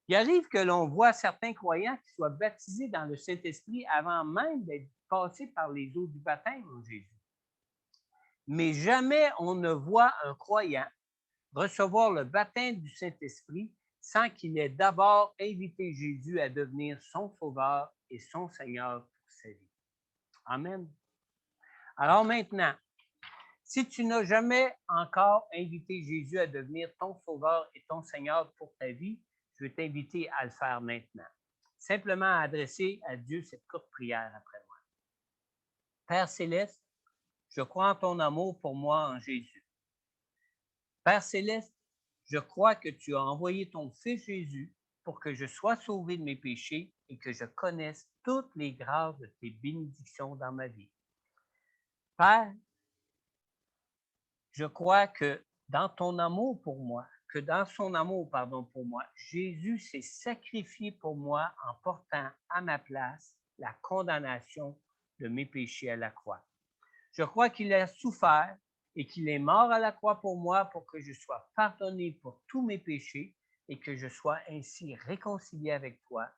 Il arrive que l'on voit certains croyants qui soient baptisés dans le Saint-Esprit avant même d'être passés par les eaux du baptême en Jésus. Mais jamais on ne voit un croyant recevoir le baptême du Saint-Esprit sans qu'il ait d'abord invité Jésus à devenir son Sauveur et son Seigneur pour sa vie. Amen. Alors maintenant, si tu n'as jamais encore invité Jésus à devenir ton Sauveur et ton Seigneur pour ta vie, je veux t'inviter à le faire maintenant. Simplement à adresser à Dieu cette courte prière après moi. Père Céleste, je crois en ton amour pour moi en Jésus. Père Céleste, je crois que tu as envoyé ton Fils Jésus pour que je sois sauvé de mes péchés et que je connaisse toutes les grâces de tes bénédictions dans ma vie. Père, je crois que dans ton amour pour moi, dans son amour, pour moi, Jésus s'est sacrifié pour moi en portant à ma place la condamnation de mes péchés à la croix. Je crois qu'il a souffert et qu'il est mort à la croix pour moi pour que je sois pardonné pour tous mes péchés et que je sois ainsi réconcilié avec toi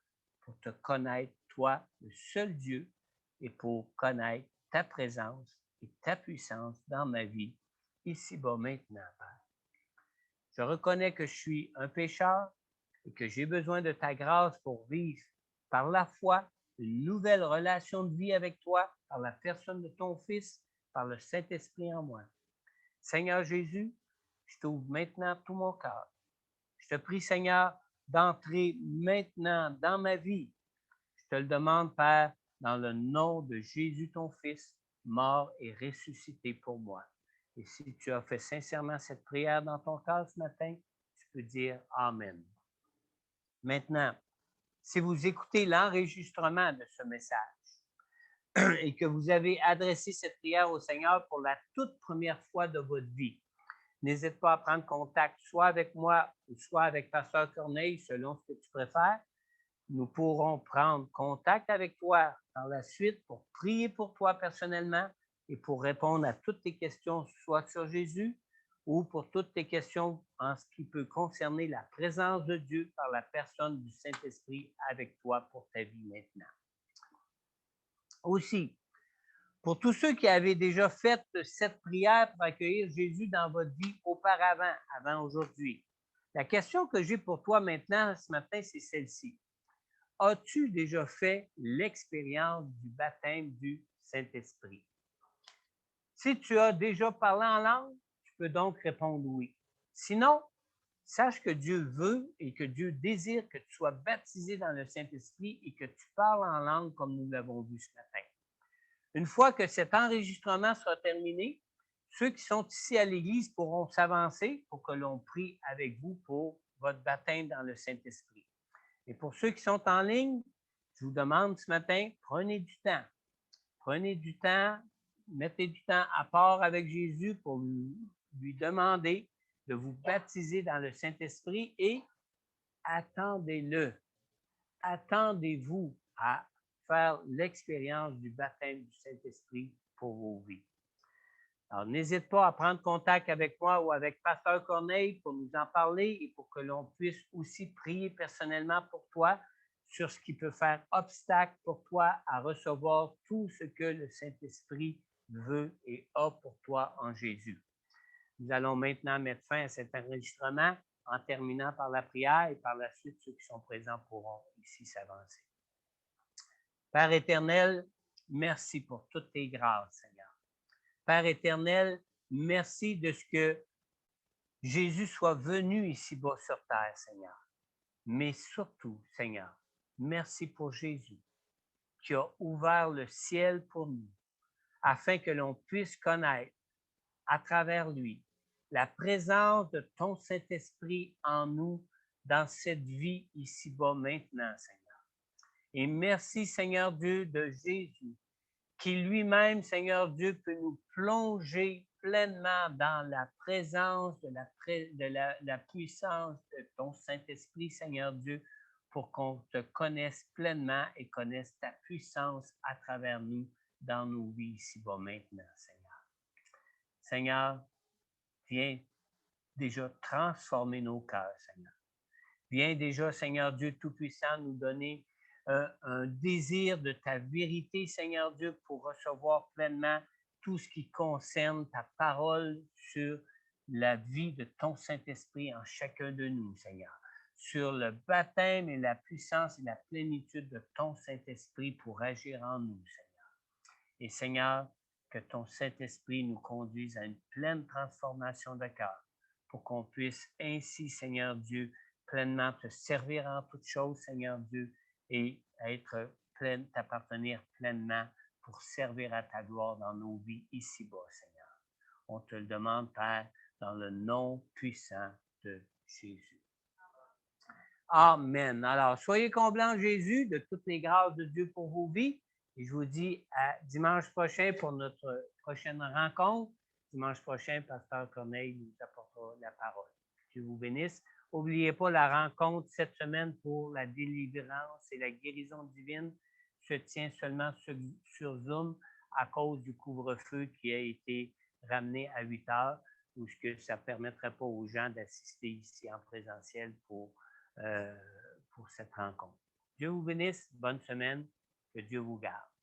pour te connaître, toi, le seul Dieu, et pour connaître ta présence et ta puissance dans ma vie, ici-bas maintenant, Père. Je reconnais que je suis un pécheur et que j'ai besoin de ta grâce pour vivre par la foi une nouvelle relation de vie avec toi, par la personne de ton Fils, par le Saint-Esprit en moi. Seigneur Jésus, je t'ouvre maintenant tout mon cœur. Je te prie, Seigneur, d'entrer maintenant dans ma vie. Je te le demande, Père, dans le nom de Jésus, ton Fils, mort et ressuscité pour moi. Et si tu as fait sincèrement cette prière dans ton cœur ce matin, tu peux dire Amen. Maintenant, si vous écoutez l'enregistrement de ce message et que vous avez adressé cette prière au Seigneur pour la toute première fois de votre vie, n'hésite pas à prendre contact soit avec moi ou soit avec Pasteur Corneille, selon ce que tu préfères. Nous pourrons prendre contact avec toi par la suite pour prier pour toi personnellement et pour répondre à toutes tes questions, soit sur Jésus ou pour toutes tes questions en ce qui peut concerner la présence de Dieu par la personne du Saint-Esprit avec toi pour ta vie maintenant. Aussi, pour tous ceux qui avaient déjà fait cette prière pour accueillir Jésus dans votre vie auparavant, avant aujourd'hui, la question que j'ai pour toi maintenant, ce matin, c'est celle-ci. As-tu déjà fait l'expérience du baptême du Saint-Esprit? Si tu as déjà parlé en langue, tu peux donc répondre oui. Sinon, sache que Dieu veut et que Dieu désire que tu sois baptisé dans le Saint-Esprit et que tu parles en langue comme nous l'avons vu ce matin. Une fois que cet enregistrement sera terminé, ceux qui sont ici à l'Église pourront s'avancer pour que l'on prie avec vous pour votre baptême dans le Saint-Esprit. Et pour ceux qui sont en ligne, je vous demande ce matin, prenez du temps. Prenez du temps, mettez du temps à part avec Jésus pour lui demander de vous baptiser dans le Saint-Esprit et attendez-le. Attendez-vous à faire l'expérience du baptême du Saint-Esprit pour vos vies. Alors, n'hésite pas à prendre contact avec moi ou avec Pasteur Corneille pour nous en parler et pour que l'on puisse aussi prier personnellement pour toi sur ce qui peut faire obstacle pour toi à recevoir tout ce que le Saint-Esprit veut et a pour toi en Jésus. Nous allons maintenant mettre fin à cet enregistrement en terminant par la prière et par la suite, ceux qui sont présents pourront ici s'avancer. Père éternel, merci pour toutes tes grâces, Seigneur. Père éternel, merci de ce que Jésus soit venu ici-bas sur terre, Seigneur. Mais surtout, Seigneur, merci pour Jésus qui a ouvert le ciel pour nous afin que l'on puisse connaître à travers lui la présence de ton Saint-Esprit en nous dans cette vie ici-bas maintenant, Seigneur. Et merci, Seigneur Dieu, de Jésus qui lui-même, Seigneur Dieu, peut nous plonger pleinement dans la présence de la puissance de ton Saint-Esprit, Seigneur Dieu, pour qu'on te connaisse pleinement et connaisse ta puissance à travers nous, dans nos vies ici-bas maintenant, Seigneur. Seigneur, viens déjà transformer nos cœurs, Seigneur. Viens déjà, Seigneur Dieu Tout-Puissant, nous donner un désir de ta vérité, Seigneur Dieu, pour recevoir pleinement tout ce qui concerne ta parole sur la vie de ton Saint-Esprit en chacun de nous, Seigneur. Sur le baptême et la puissance et la plénitude de ton Saint-Esprit pour agir en nous, Seigneur. Et Seigneur, que ton Saint-Esprit nous conduise à une pleine transformation de cœur pour qu'on puisse ainsi, Seigneur Dieu, pleinement te servir en toutes choses, Seigneur Dieu, et t'appartenir pleinement pour servir à ta gloire dans nos vies ici-bas, Seigneur. On te le demande, Père, dans le nom puissant de Jésus. Amen. Alors, soyez comblés en Jésus de toutes les grâces de Dieu pour vos vies. Et je vous dis à dimanche prochain pour notre prochaine rencontre. Dimanche prochain, Pasteur Corneille nous apportera la parole. Dieu vous bénisse. N'oubliez pas la rencontre cette semaine pour la délivrance et la guérison divine se tient seulement sur Zoom à cause du couvre-feu qui a été ramené à 8 heures, ou ce que ça ne permettrait pas aux gens d'assister ici en présentiel pour cette rencontre. Dieu vous bénisse. Bonne semaine. Que Dieu vous garde.